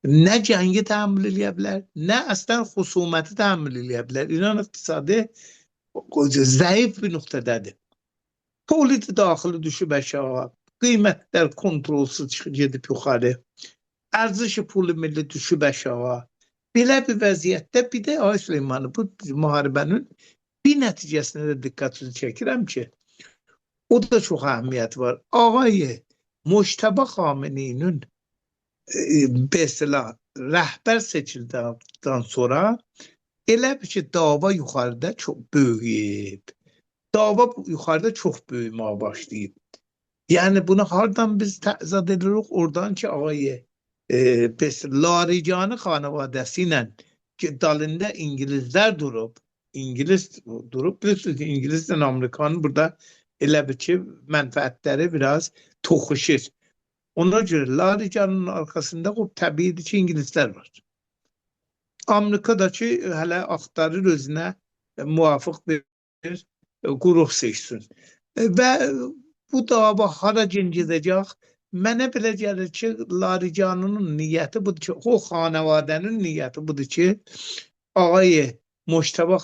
ne cengi təhammül eləyə bilər, ne aslen husuməti təhammül eləyə bilər. İran iktisadı zayıf bir nöqtədədir. Tolid daxili düşüb aşağı, qiymətlər kontrolsuz gedib yuxarı, ərzişi pulu milli düşüb aşağı. Belə bir vəziyyətdə bir də Ay Süleyman'ı bu müharibənin bir nəticəsinə də diqqətinizi çəkirəm ki, o da çox əhəmiyyəti var. Ağay Mujtaba Xameneinin mesela rəhbər seçildikdən sonra elə bir ki dava yuxarıda çox böyüyüb. Dava yuxarıda çox böyüməyə başlayıb. Yəni bunu hardan biz təzad edirik? Oradan ki ağay Laricanı xanavadəsi ilə ki dalında İngilizlər durub, bilirsiniz ki İngilizlə Amerikanın burada elə bir ki mənfəətləri biraz toxuşur. Ona göre Laricanın arkasında o təbiidir ki İngilizler var. Amerika'daki hələ axtarır özünə muvafıq bir quruq seçsin. Və bu dava hara gedəcək? Mənə belə gəlir ki Laricanın niyyəti budur ki, o xanavadənin niyyəti budur ki, ağay Mujtaba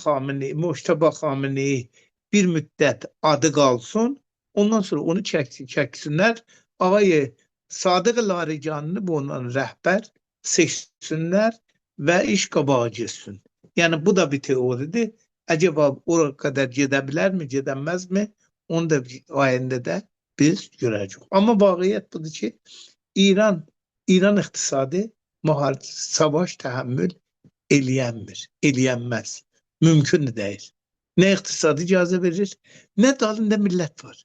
Xamenei bir müddət adı qalsın, ondan sonra onu çəksinlər, ağay Sadıq Laricanını bu ondan rəhbər seçsinlər və iş qabağa getsin. Yəni bu da bir teoridir. Acaba o qədər gedə bilərmi, gedəməzmi? Onu da ayında da biz görəcəyik. Amma vaqiət budur ki, İran iqtisadi savaş təhammül eləyənməz. Mümkün deyil. Nə iqtisadi icazə verir, nə dalında millət var.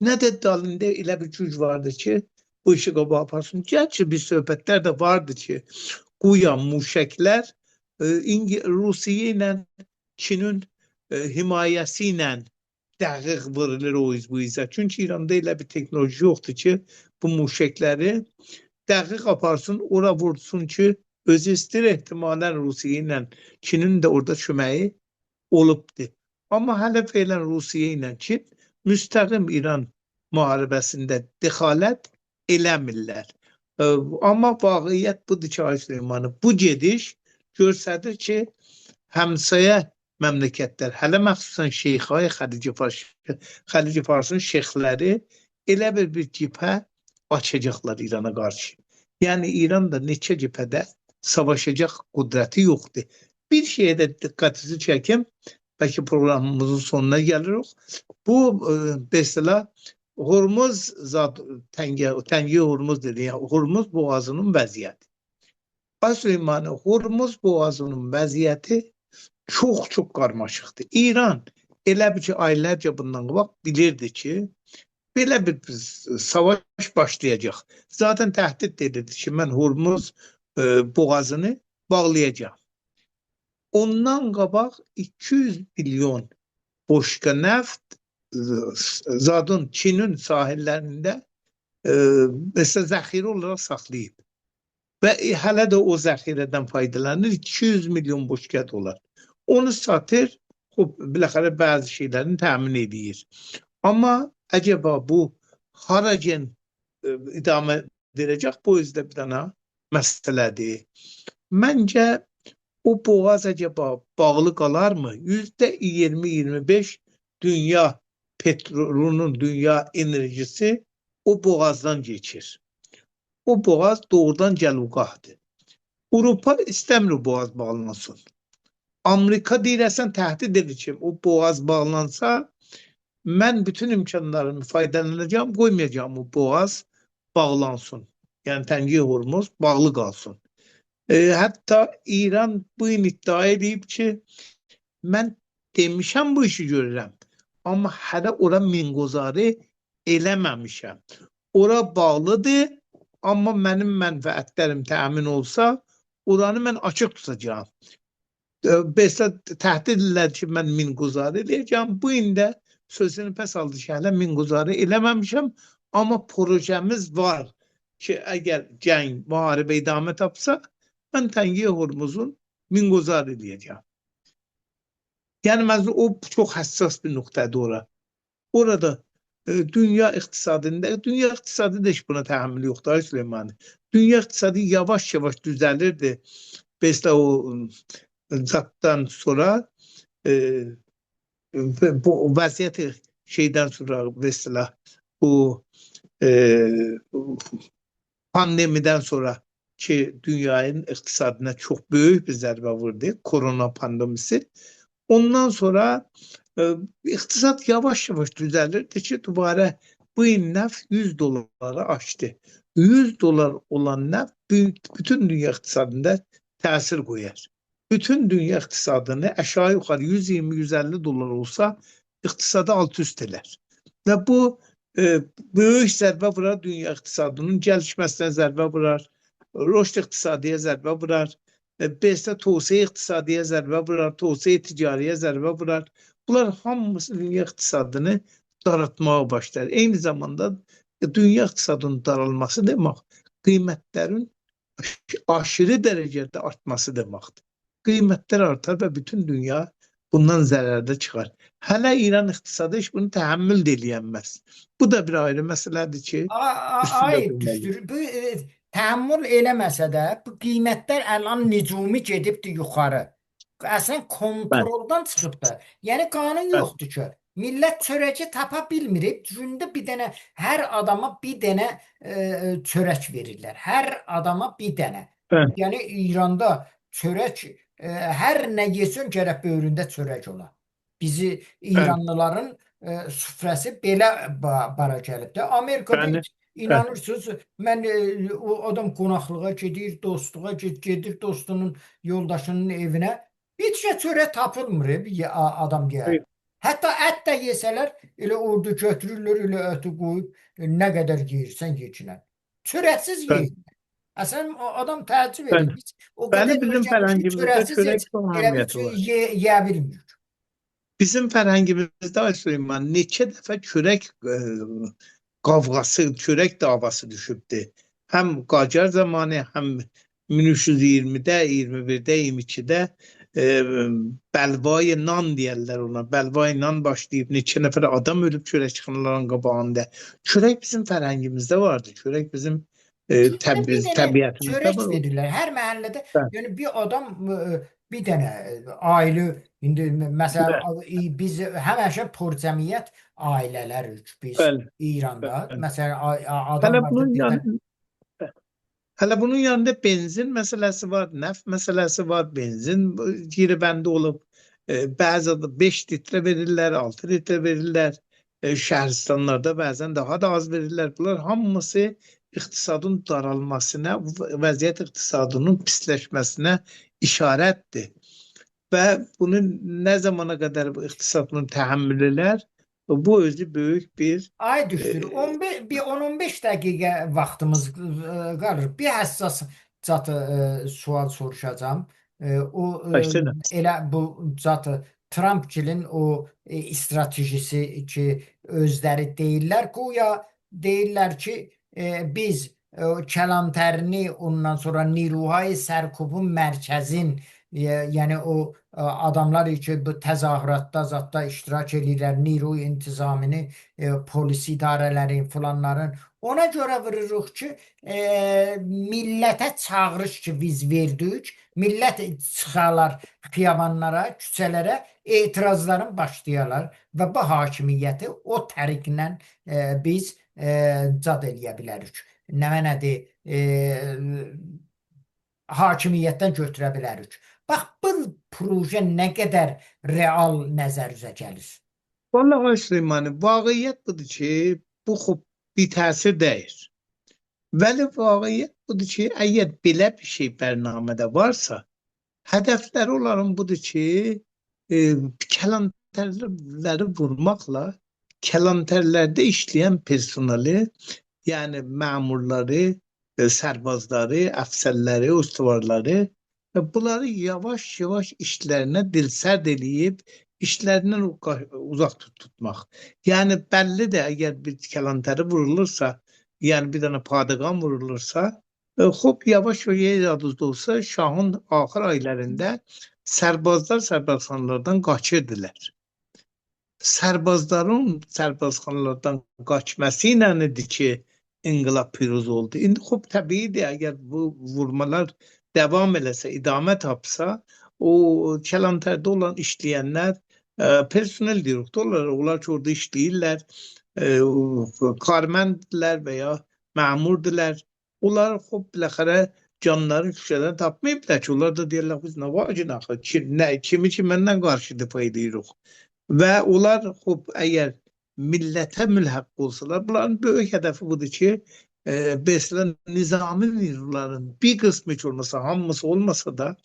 Nə də dalında elə bir güc vardır ki, bu işi qabağa aparsın. Gerçi bir söhbətlər də vardı ki, güya muşəklər Rusiya ilə Çinin himayəsi ilə dəqiq vurulur bu izə. Çünki İranda elə bir texnoloji yoxdur ki, bu muşəkləri dəqiq aparsın, ora vursun ki, özü istəyir ehtimalən Rusiya ilə Çinin də orada köməyi olubdur. Amma hələ feilən Rusiya ilə Çin müstəqim İran müharibəsində dəxalət eləmirlər. Amma vaqiət budur ki, Ay Süleymanı, bu gediş göstərir ki, həmsayə məmləkətlər, hələ məxsusən şeyxay Xəlici Farsın şeyxləri elə bir cibhə açacaqlar İrana qarşı. Yəni İran da neçə cibhədə savaşacaq qüdrəti yoxdur. Bir şeyə də diqqətinizi çəkim, bəlkə proqramımızın sonuna gəlirik. Bu mesela Hormuz Təngiyə Hormuz dedi, yəni Hormuz boğazının vəziyyəti. Ay Süleymanı, Hormuz boğazının vəziyyəti çox qarmaşıqdır. İran elə bir ki, aylarca bundan qabaq bilirdi ki, belə bir savaş başlayacaq. Zaten təhdid edirdi ki, mən Hormuz boğazını bağlayacağım. Ondan qabaq 200 milyon boşqa neft zadın Çinin sahillərində mesela zəxirə olaraq saxlayıb. Və hələ də o zəxirədən faydalanır. 200 milyon boşqa dolar. Onu satır, biləxərə bəzi şeylərini təmin edir. Amma acaba bu haracan idamə verəcək? Bu özdə bir dana məsələdir. Məncə o boğaz acaba bağlı qalarmı? %20-25 dünya petrolunun, dünya enerjisi o boğazdan geçir. O boğaz doğrudan Cəlugahdır. Avropa istəmir boğaz bağlansın. Amerika deyirəsən təhdid edir ki, o boğaz bağlansa mən bütün imkanlarımı faydalanacağım, qoymayacağım o boğaz bağlansın. Yəni Təngiyə Hormuz bağlı qalsın. Hətta İran bu gün iddia edib ki, mən demişəm bu işi görürəm. Amma hələ ora minqozarı eləməmişəm. Ora bağlıdır, amma mənim mənfəətlərim təmin olsa, oranı mən açıq tutacağım. Mesela təhdid edirlər ki, mən minqozarı eləyəcəm. Bu gün də sözünü pəs aldı ki, hələ minqozarı eləməmişəm, amma projemiz var ki, əgər cəng, müharibə idamə tapsa, mən Təngiyə Hormuzun minqozarı eləyəcəm. Yəni məncə o çox həssas bir nöqtədir ora. Orada dünya iqtisadında, dünya iqtisadı da heç buna təhammül yoxdur Ay Süleymanı. Dünya iqtisadı yavaş-yavaş düzəlirdi. Mesela o zatdan sonra bu vəziyyəti şeydən sonra mesela bu pandemiden sonra ki dünyanın iqtisadına çok büyük bir zərbə vurdu. Korona pandemisi. Ondan sonra iqtisad yavaş-yavaş düzəlirdi ki, dubara bu il neft 100 doları aşdı. 100 dolar olan neft bütün dünya iqtisadında təsir qoyar. Bütün dünya iqtisadını aşağı yuxarı 120-150 dolar olsa iqtisadı alt-üst elər. Və bu böyük zərbə vurar dünya iqtisadının gəlişməsinə zərbə vurar, rüşd iqtisadiyə zərbə vurar, beşdə tövsiyə iqtisadiyə zərbə vurar, tövsiyə ticariyə zərbə vurar. Bunlar hamısı dünya iqtisadını daraltmağa başlar. Eyni zamanda dünya iqtisadının daralması demək, qiymətlərin aşırı dərəcədə artması deməkdir. Qiymətlər artar və bütün dünya bundan zərərdə çıxar. Hələ İran iqtisadı heç bunu təhəmmül eləyənməz. Bu da bir ayrı məsələdir ki, Ay düşdür. Bu təhəmmül eləməsə də bu qiymətlər əlan nücumi gedibdi yuxarı. Əslən kontroldan çıxıbdı. Yəni qanun yoxdur ki. Millət çörəci tapa bilmir. Gündə bir dənə hər adama bir dənə çörək verirlər. Hər adama bir dənə. Yəni İranda çörək hər nə yesin gərək böyründə çörək ola. Bizi İranlıların süfrəsi belə bara gəlibdir. Amerikada inanırsınız, mən o adam qonaqlığa gedir, dostluğa gedir dostunun yoldaşının evinə. Heç çörək tapılmır adam deyər. Hətta ət də yesələr elə orada götürürlər, elə əti qoyub nə qədər yeyirsən yeçinən. Çörəksiz Bəli, yeyirlər. Əslən o adam təəccüb edir. bəli. Biz o Bəli, qədər bizim öyrənmişik, fərhəngimizdə çörəksiz çörək heç çox elə bir əhəmiyyəti var. yeyə bilmirik. Bizim fərhəngimizdə Ay Süleyman neçə dəfə çörək qavğası, çörək davası düşübdür. Həm Qacar zamanı, həm 1320-də, 21-də, 22-də bəlvay nan deyərlər ona. Bəlvay nan başlayıb neçə nəfər adam ölüb çörəkxanaların qabağında. Çörək bizim fərhəngimizdə vardı. Çörək bizim Bizdə bir dənə təbiətimizdə çörək var. verirlər. Hər məhəllədə Bəli, yəni bir adam bir dənə ailə indi bəli, məsələn biz həmişə porcəmiyyət ailələrik biz bəli, İranda. bəli. Məsələn adam Hələ vardır bunun bir dənə Hələ bunun yanında benzin məsələsi var, neft məsələsi var, benzin giribəndə olub. Bəzi 5 litrə verirlər, 6 litrə verirlər. Şəhərstanlarda bəzən daha da az verirlər. Bunlar hamısı iqtisadın daralmasına, vəziyyət iqtisadının pisləşməsinə işarətdir. Və bunu nə zamana qədər bu iqtisad bunu təhammül edər? Bu özü böyük bir ay e, düşdür. 15 bir 10-15 dəqiqə vaxtımız qalır. Bir həssas zat sual soruşacağam. O başladı. elə bu zat Trumpgilin o stratejisi ki özləri deyirlər, qoya deyirlər ki biz Kəlantarini ondan sonra Niruhay Sərkubun mərkəzin yəni o adamlar ki bu təzahüratda zətdə iştirak edirlər, Niruy intizamini polis idarələrin filanların ona görə vururuq ki millətə çağırış ki biz verdik. Millət çıxarlar xiyabanlara, küçələrə etirazların başlayalar və bu hakimiyyəti o təriklə biz cad eləyə bilərik. Nədir? Hakimiyyətdən götürə bilərik. Bax, bu proje nə qədər real nəzər üzə gəlir? Vallahi Ay Süleymanı, vaqiyyət budur ki, bu xub bir təsir deyir. Vəli vaqiyyət budur ki, əgər belə bir şey bərnamədə varsa, hədəfləri onların budur ki, kəlantarları vurmaqla, kəlantarlarda işləyən personeli, yəni məmurları, sərbazları, əfsərləri, ustavarları, bunları yavaş-yavaş işlərinə dilsərd eləyib, işlərindən uzaq tutmaq. Yəni bəllidir, əgər bir kəlantarı vurulursa, yəni bir dənə padığan vurulursa, xop yavaş və yadınızda olsa, şahın axır aylarında sərbazlar sərbazxanalardan qaçırdılar. Sərbazların sərbazxanalardan qaçması ilə idi ki, inqilab piruz oldu. İndi xop təbiidir, əgər bu vurmalar davam eləsə, idamə tapsa, o kəlantarda olan işləyənlər personel direktorlar, onlar ki orada işləyirlər, karməndirlər və ya məmurdirlər. Onlar xop biləxərə canları küçədən tapmayıblar ki, onlar da deyirlər, biz nə vacin axı, kimi ki məndən qarşı difa edirik. Və onlar xop əgər millətə mülhəq olsalar, bunların böyük hədəfi budur ki, mesela nizami niruların bir qismi ki olmasa, hamısı olmasa da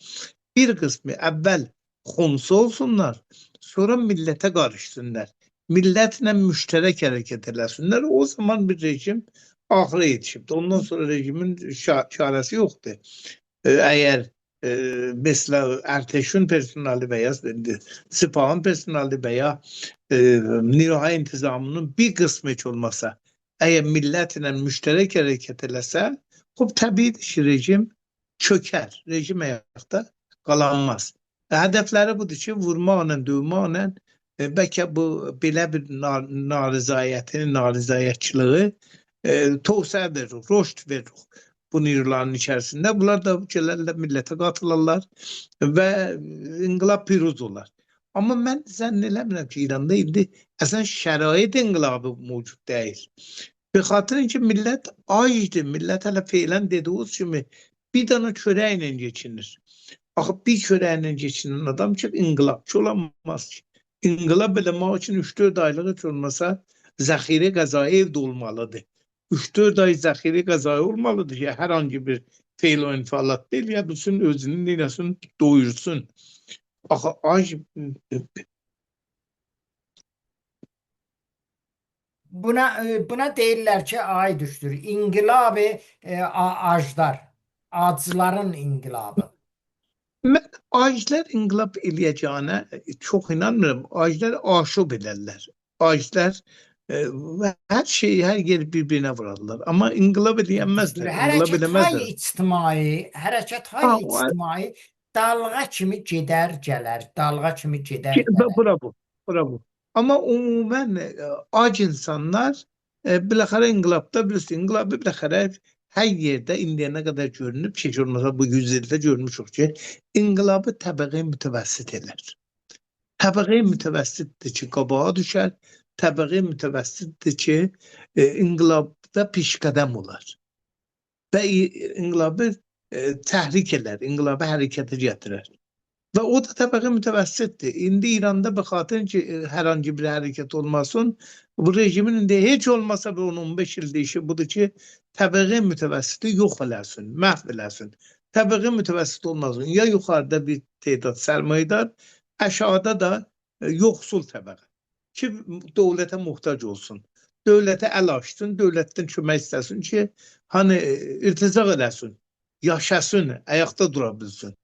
bir qismi əvvəl xumsu olsunlar, sonra millətə qarışsınlar. Millətlə müştərək hərəkət eləsinlər. O zaman bir rejim axıra yetişibdir. Ondan sonra rejimin çarəsi yoxdur. Əgər mesela ərtəşin personeli və ya sipahın personeli və ya Niruhay intizamının bir qismi heç olmasa, əgər millətlə müştərək hərəkət eləsə, xub təbiidir ki, rejim çökər. Rejim ayaqda qalanmaz. Hədəfləri budur ki, vurmaqla, dövməklə bəlkə bu belə bir narizayətini, narizayətçılığı toğsər verir, roşt verir bu niruların içərisində. Bunlar da gələrlə millətə qatılırlar və inqilab piruz olar. Amma mən zənn eləmirəm ki, İranda indi əslən şərait inqilabı mövcud deyil. Bir xatırın ki, millət acdır, millət hələ feylən dediğiniz kimi bir dana çörəklə geçinir. Axı bir çörəklə geçinen adam ki, inqilabçı olamaz ki. İnqilab eləmək üçün 3-4 aylıq heç olmasa zəxirə qəzai evdə olmalıdır. 3-4 ay zəxirə qəzai olmalıdır ki, hər hangi bir feil o infialat deyil, ya bilsin özünün neyləsin, doyursun. Axı ac buna deyirlər ki, ay düşdür. İnqilab-ı aclar. Acların inqilabı. Mən acilər inqilab eləyəcəyinə çox inanmıram. Acilər aşıb edərlər. Acilər və hər şeyi, hər yeri bir-birinə vurarlar. Amma inqilab Düzdür. eləyənməzlər, inqilab Hərəkət-hay eləməzlər. ictimai, Ha, hərəkət-hay ictimai dalğa kimi gedər, gələr, dalğa kimi gedər, gələr. bura bu, bura bu. Amma umumən ac insanlar biləxərə inqilabda bilirsin, inqilabı biləxərə hər yerdə indiyənə qədər görünüb, heç olmasa bu 100 ildə görmüşük ki, inqilabı təbəqə mütəvəssit elər. Təbəqə mütəvəssitdir ki, qabağa düşər, təbəqə mütəvəssitdir ki, inqilabda pişqədəm olar və inqilabı təhrik elər, inqilabı hərəkətə gətirər. Və o da təbəqə mütəvəssitdir. İndi İranda be xatir ki, hər hangi bir hərəkət olmasın, bu rejimin indi heç olmasa bir 10-15 ildə işi budur ki, təbəqə mütəvəssiti yox eləsin, məhv eləsin. Təbəqə mütəvəssit olmasın. Ya yuxarıda bir tədat sərmayedar, aşağıda da yoxsul təbəqə ki, dövlətə muhtac olsun. Dövlətə əl açsın, dövlətdən kömək istəsin ki, hani irtizaq eləsin, yaşasın, ayaqda dura bilsin.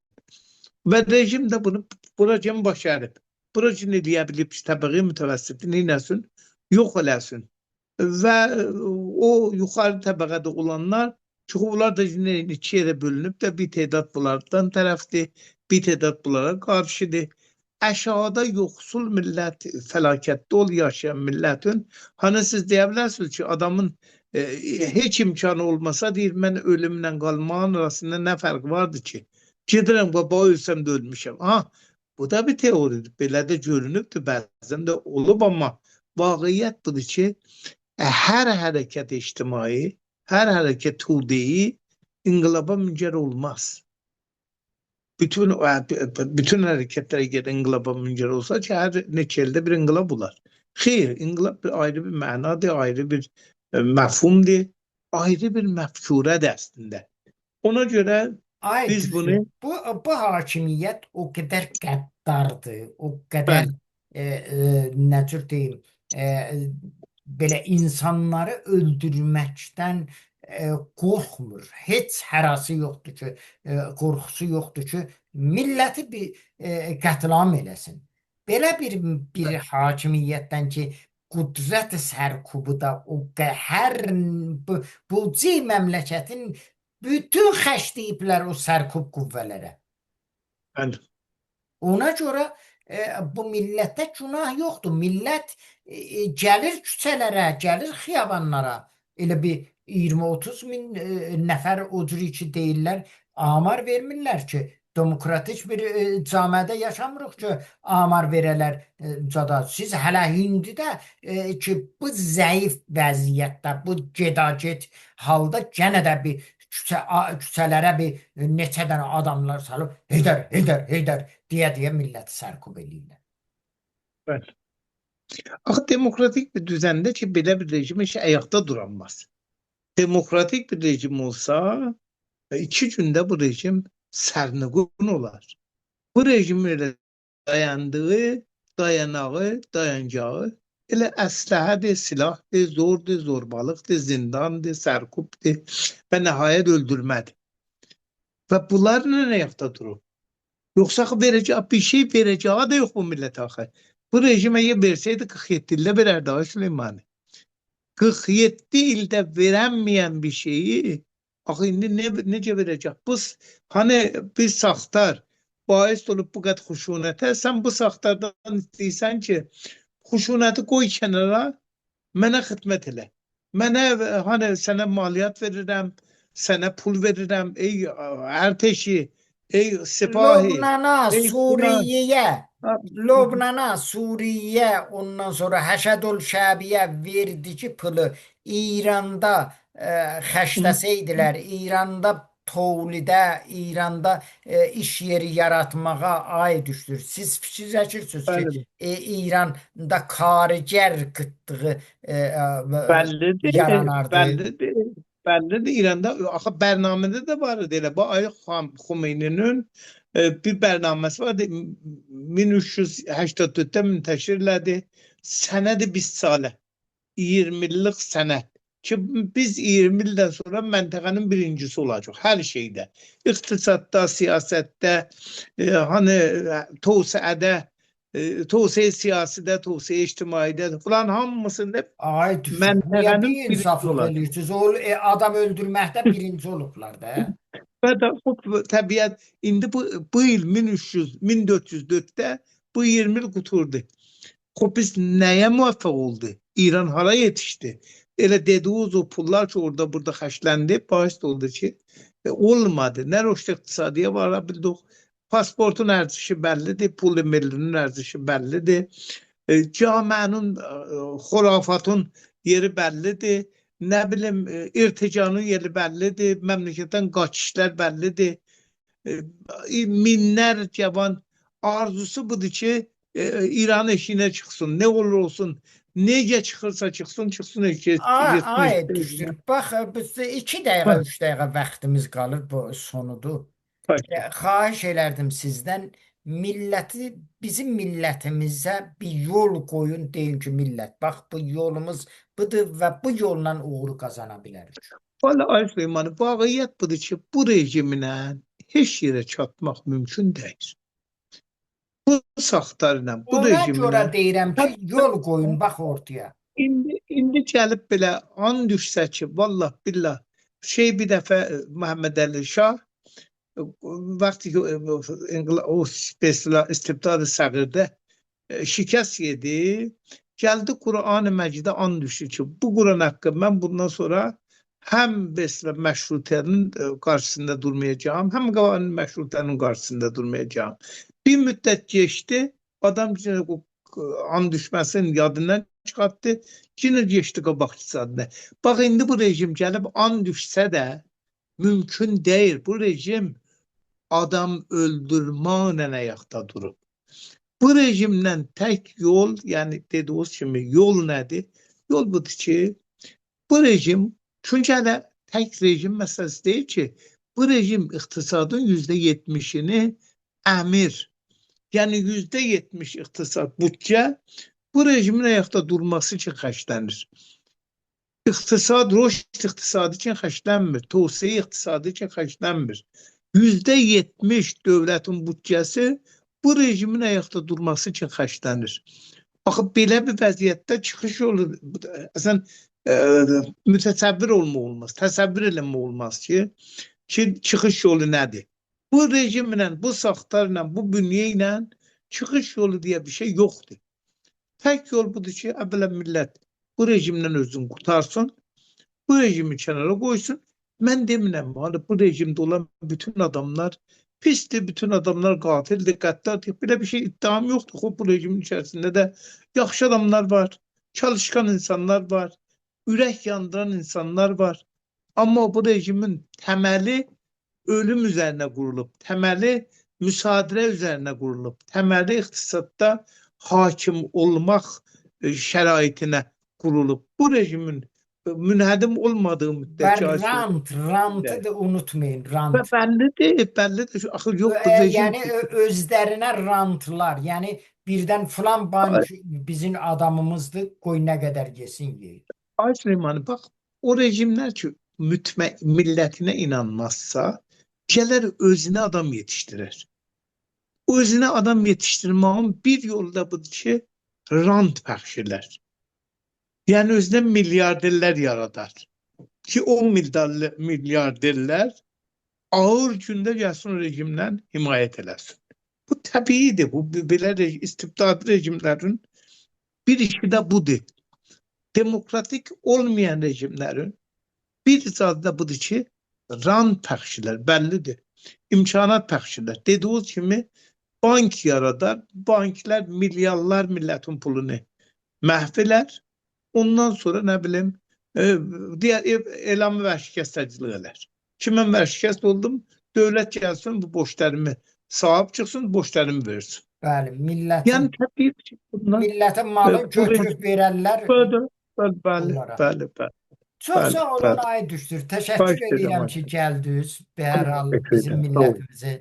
Və rejim də bunu buracın başarıb. Buracın eləyə bilib ki, təbəqə mütəvəssitini eləsin, yox eləsin. Və o yuxarı təbəqədə olanlar, çünki onlar da iki yerə bölünüb də bir tədat bunlardan tərəfdir, bir tədat bunlara qarşıdır. Aşağıda yoxsul millət, fəlakətdə yaşayan millətin, hani siz deyə bilərsiniz ki, adamın heç imkanı olmasa deyir, mən ölümlə qalmağın arasında nə fərq vardı ki? Gedirəm, baba ölsəm də ölmüşəm. Ha, bu da bir teoridir. Belə də görünübdür, bəzən də olub, amma vaqiyyət budur ki, hər hərəkət ictimai, hər hərəkət tuğdeyi inqilaba müncər olmaz. Bütün hərəkətlər əgər inqilaba müncər olsa ki, hər neçə ildə bir inqilab olar. Xeyr, inqilab ayrı bir mənadır, ayrı bir məfhumdur, ayrı bir məfkurədir əslində. Ona görə Ay biz bunu düşün. Bu hakimiyyət o qədər qəddardır, o qədər bəli, nə cür deyim, belə insanları öldürməkdən qorxmur. Heç hərası yoxdur ki, qorxusu yoxdur ki, milləti bir qətlam eləsin. Belə bir hakimiyyətdən ki, qüdrət sərkubu da hər bu məmləkətin bütün xərcləyiblər o sərkub qüvvələrə. bəli. Ona görə bu millətdə günah yoxdur. Millət gəlir küçələrə, gəlir xiyabanlara. Elə bir 20-30 min nəfər o cür ki deyirlər, amar vermirlər ki, demokratik bir camiədə yaşamırıq ki, amar verələr cada. Siz hələ indidə ki, bu zəif vəziyyətdə, bu gedaged halda yenə də bir küçələrə bir neçə dənə adamlar salıb Heydər, Heydər, Heydər deyə milləti sərkub eləyirlər. Bəli. Axı demokratik bir düzəndə ki, belə bir rejim heç ayaqda duranmaz. Demokratik bir rejim olsa, 2 gündə bu rejim sərnıqun olar. Bu rejim elə dayandığı, dayanağı, dayancağı elə əsləhədir, silahdır, zordur, zorbalıqdır, zindandır, sərkubdur və nəhayət öldürmədir. Və bunlar nə ayaqda durur? Yoxsa verəcək, bir şey verəcəyi də yox bu millətə axı. Bu rejim əgər versəydi 47 ildə verərdi ay Süleymani. 47 ildə verənməyən bir şeyi axı indi necə verəcək? Bu hani bir saxtar bahis olub bu qədər xuşunətə, sən bu saxtardan istəyirsən ki, xuşunəti qoy kənara, mənə xidmət elə. Mənə hani sənə maliyyat verirəm, sənə pul verirəm, ey ərteşi, ey sipahi, Lübnana, ey Suriye'yə, Ha, Lübnana, Suriye, ondan sonra Həşədül Şəbiyə verdici pulu İranda xərcləsəydilər, İranda tövlidə, İranda iş yeri yaratmağa ay düşdür. Siz fikirləşirsiniz ki, bəli, İranda karigər qıtlığı bəllidir, yaranardı. bəllidir, bəllidir. İranda axı bərnamədə də var idi elə. Bu Ayı Xomeyni'nin bir bərnaməsi vardı. 1384'te müntəşir elədi. Sənədi 20 salə. 20 illik sənəd ki, biz 20 ildən sonra məntəqənin birincisi olacaq hər şeydə. İqtisadda, siyasətdə, hani tövsiədə, tövsiyə siyasidə, tövsiyə ictimaidə falan hamısında Ay düşür. Niyə məntəqənin bir birinci insaflıq olacaq. eləyirsiniz? O adam öldürməkdə birinci olublar da. Və də bu təbiət indi bu il 1300 1404-də bu 20 il quturdu. Biz nəyə müvəffəq oldu? İran hara yetişdi? Elə dediğiniz o pullar ki orada burada xərcləndi, baş oldu ki olmadı. Nə rüşd iqtisadiyə vara bildik. Pasportun ərzişi bəllidir, pul millinin ərzişi bəllidir. Camiənin, xurafatın yeri bəllidir. Nə bilim, irticanın yeri bəllidir. Məmləkətdən qaçışlar bəllidir. Minlər cavan arzusu budur ki İran eşiğine çıksın. Ne olur olsun. Necə çıxırsa çıxsın, çıxsın eşiğe. Ay düşür. Bax, bizdə 2 dəqiqə, 3 dəqiqə vaxtımız qalır, bu sonudur. Xahiş elərdim sizdən bizim millətimizə bir yol qoyun, deyin ki, millət, bax bu yolumuz budur və bu yolla uğur qazana bilərik. Valla Ay Süleyman, vaqiyyət budur ki, bu rejimlə heç yerə çatmaq mümkün deyil. Bu saxtarla, bu Ona rejimlə görə deyirəm ki, yol qoyun, bax ortaya. indi gəlib belə an düşsə ki, vallah billah bir dəfə Məhəmməd Əli Şah vaxtı ki o istibdad-ı səğirdə şikəst yedi, gəldi Quran-ı Məcidə and düşdü ki, bu Quran haqqı mən bundan sonra həm məşrutiyyətin qarşısında durmayacağım, həm qavanın məşrutiyyətin qarşısında durmayacağım. Bir müddət geçdi, adam and düşməsinin yadından çıxartdı, yine geçdi qabaqçısadına. Bax, indi bu rejim gəlib and düşsə də mümkün deyil. Bu rejim adam öldürməklə ayaqda durub. Bu rejimlə tək yol, yəni dediyiniz kimi yol nədir? Yol budur ki, bu rejim, çünki hələ tək rejim məsələsi deyil ki, bu rejim iqtisadın %70'ini əmir, yəni %70 iqtisad, bütçə bu rejimin ayaqda durması üçün xərclənir. İqtisad, rüşd iqtisadı üçün xərclənmir, tövsiyə iqtisadı üçün xərclənmir. %70 dövlətin bütçəsi bu rejimin ayaqda durması üçün xərclənir. Baxın, belə bir vəziyyətdə çıxış yolu, əslən, mütəsəvvir olmaq olmaz, təsəvvür eləmək olmaz ki, çıxış yolu nədir? Bu rejimlə, bu saxtarla, bu bünyə ilə çıxış yolu deyə bir şey yoxdur. Tək yol budur ki, əvvəla millət bu rejimdən özünü qutarsın, bu rejimi kənara qoysun. Mən demirəm, bu rejimdə olan bütün adamlar pisdir, bütün adamlar qatildir, qəddardır. Belə bir şey iddiam yoxdur. Bu rejimin içərisində də yaxşı adamlar var, çalışkan insanlar var, ürək yandıran insanlar var. Amma bu rejimin təməli ölüm üzərinə qurulub, təməli müsadirə üzərinə qurulub, təməli iqtisadda hakim olmaq şəraitinə qurulub. Bu rejimin münhədim olmadığı müddətçe Rantı da unutmayın, rant. Bəllidir. Axı yox, bu rejim. Yəni özlərinə rantlar, yəni birdən filan bank bizim adamımızdır, qoy nə qədər yesin yeyir. Ay Süleyman, bax, o rejimlər ki millətinə inanmazsa, gələr özünə adam yetişdirir. Özünə adam yetişdirməyin bir yolu da budur ki, rant bəxşilər. Yəni özünə milyarderlər yaradar. Ki o milyarderlər ağır gündə gəlsin o rejimdən himayət eləsin. Bu təbiidir. Bu belə istibdadi rejimlərin bir işi də budur. Demokratik olmayan rejimlərin bir icadı da budur ki, rant bəxşilər, bəllidir. İmkanat bəxşilər. Dediyiniz kimi bank yaradar. Banklar milyarlar millətin pulunu məhv elər. Ondan sonra nə bilim, digər elamı vərşikəstəcilik elər. Ki, mən vərşikəst oldum, dövlət gəlsin, bu borçlarımı sahib çıxsın, borçlarımı versin. Bəli, millətin malı götürüb verərlər. Bəli. Çox sağ olun, Ay Düşdür. Təşəkkür edirəm ki, gəldiniz. Hər hal bizim millətimizə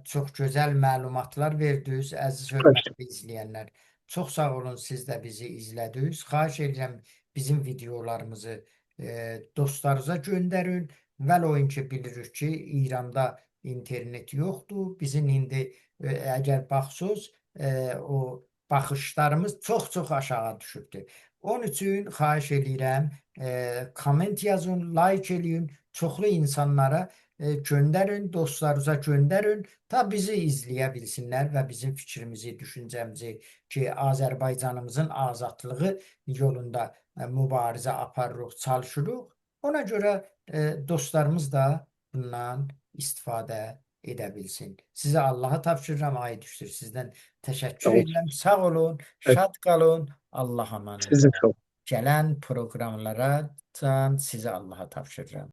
çox gözəl məlumatlar verdiniz, əziz hörmətli izləyənlər. Çox sağ olun, siz də bizi izlədiniz. Xahiş edirəm bizim videolarımızı dostlarınıza göndərin. Vəl ki bilirik ki, İranda internet yoxdur. Bizim indi əgər baxsınız, o baxışlarımız çox-çox aşağı düşübdür. Onun üçün xahiş edirəm, komment yazın, like eləyin, çoxlu insanlara göndərin, dostlarınıza göndərin, ta bizi izləyə bilsinlər və bizim fikrimizi, düşüncəmizi ki, Azərbaycanımızın azadlığı yolunda mübarizə aparırıq, çalışırıq. Ona görə dostlarımız da bundan istifadə edə bilsin. Sizə Allaha tapşırıram, ay düşdür. Sizdən təşəkkür Çok, edirəm. Sağ olun, evet, şad qalın. Allah'a emanet sizi olun. çok Gələn proqramlara can sizə Allaha tapşırıram.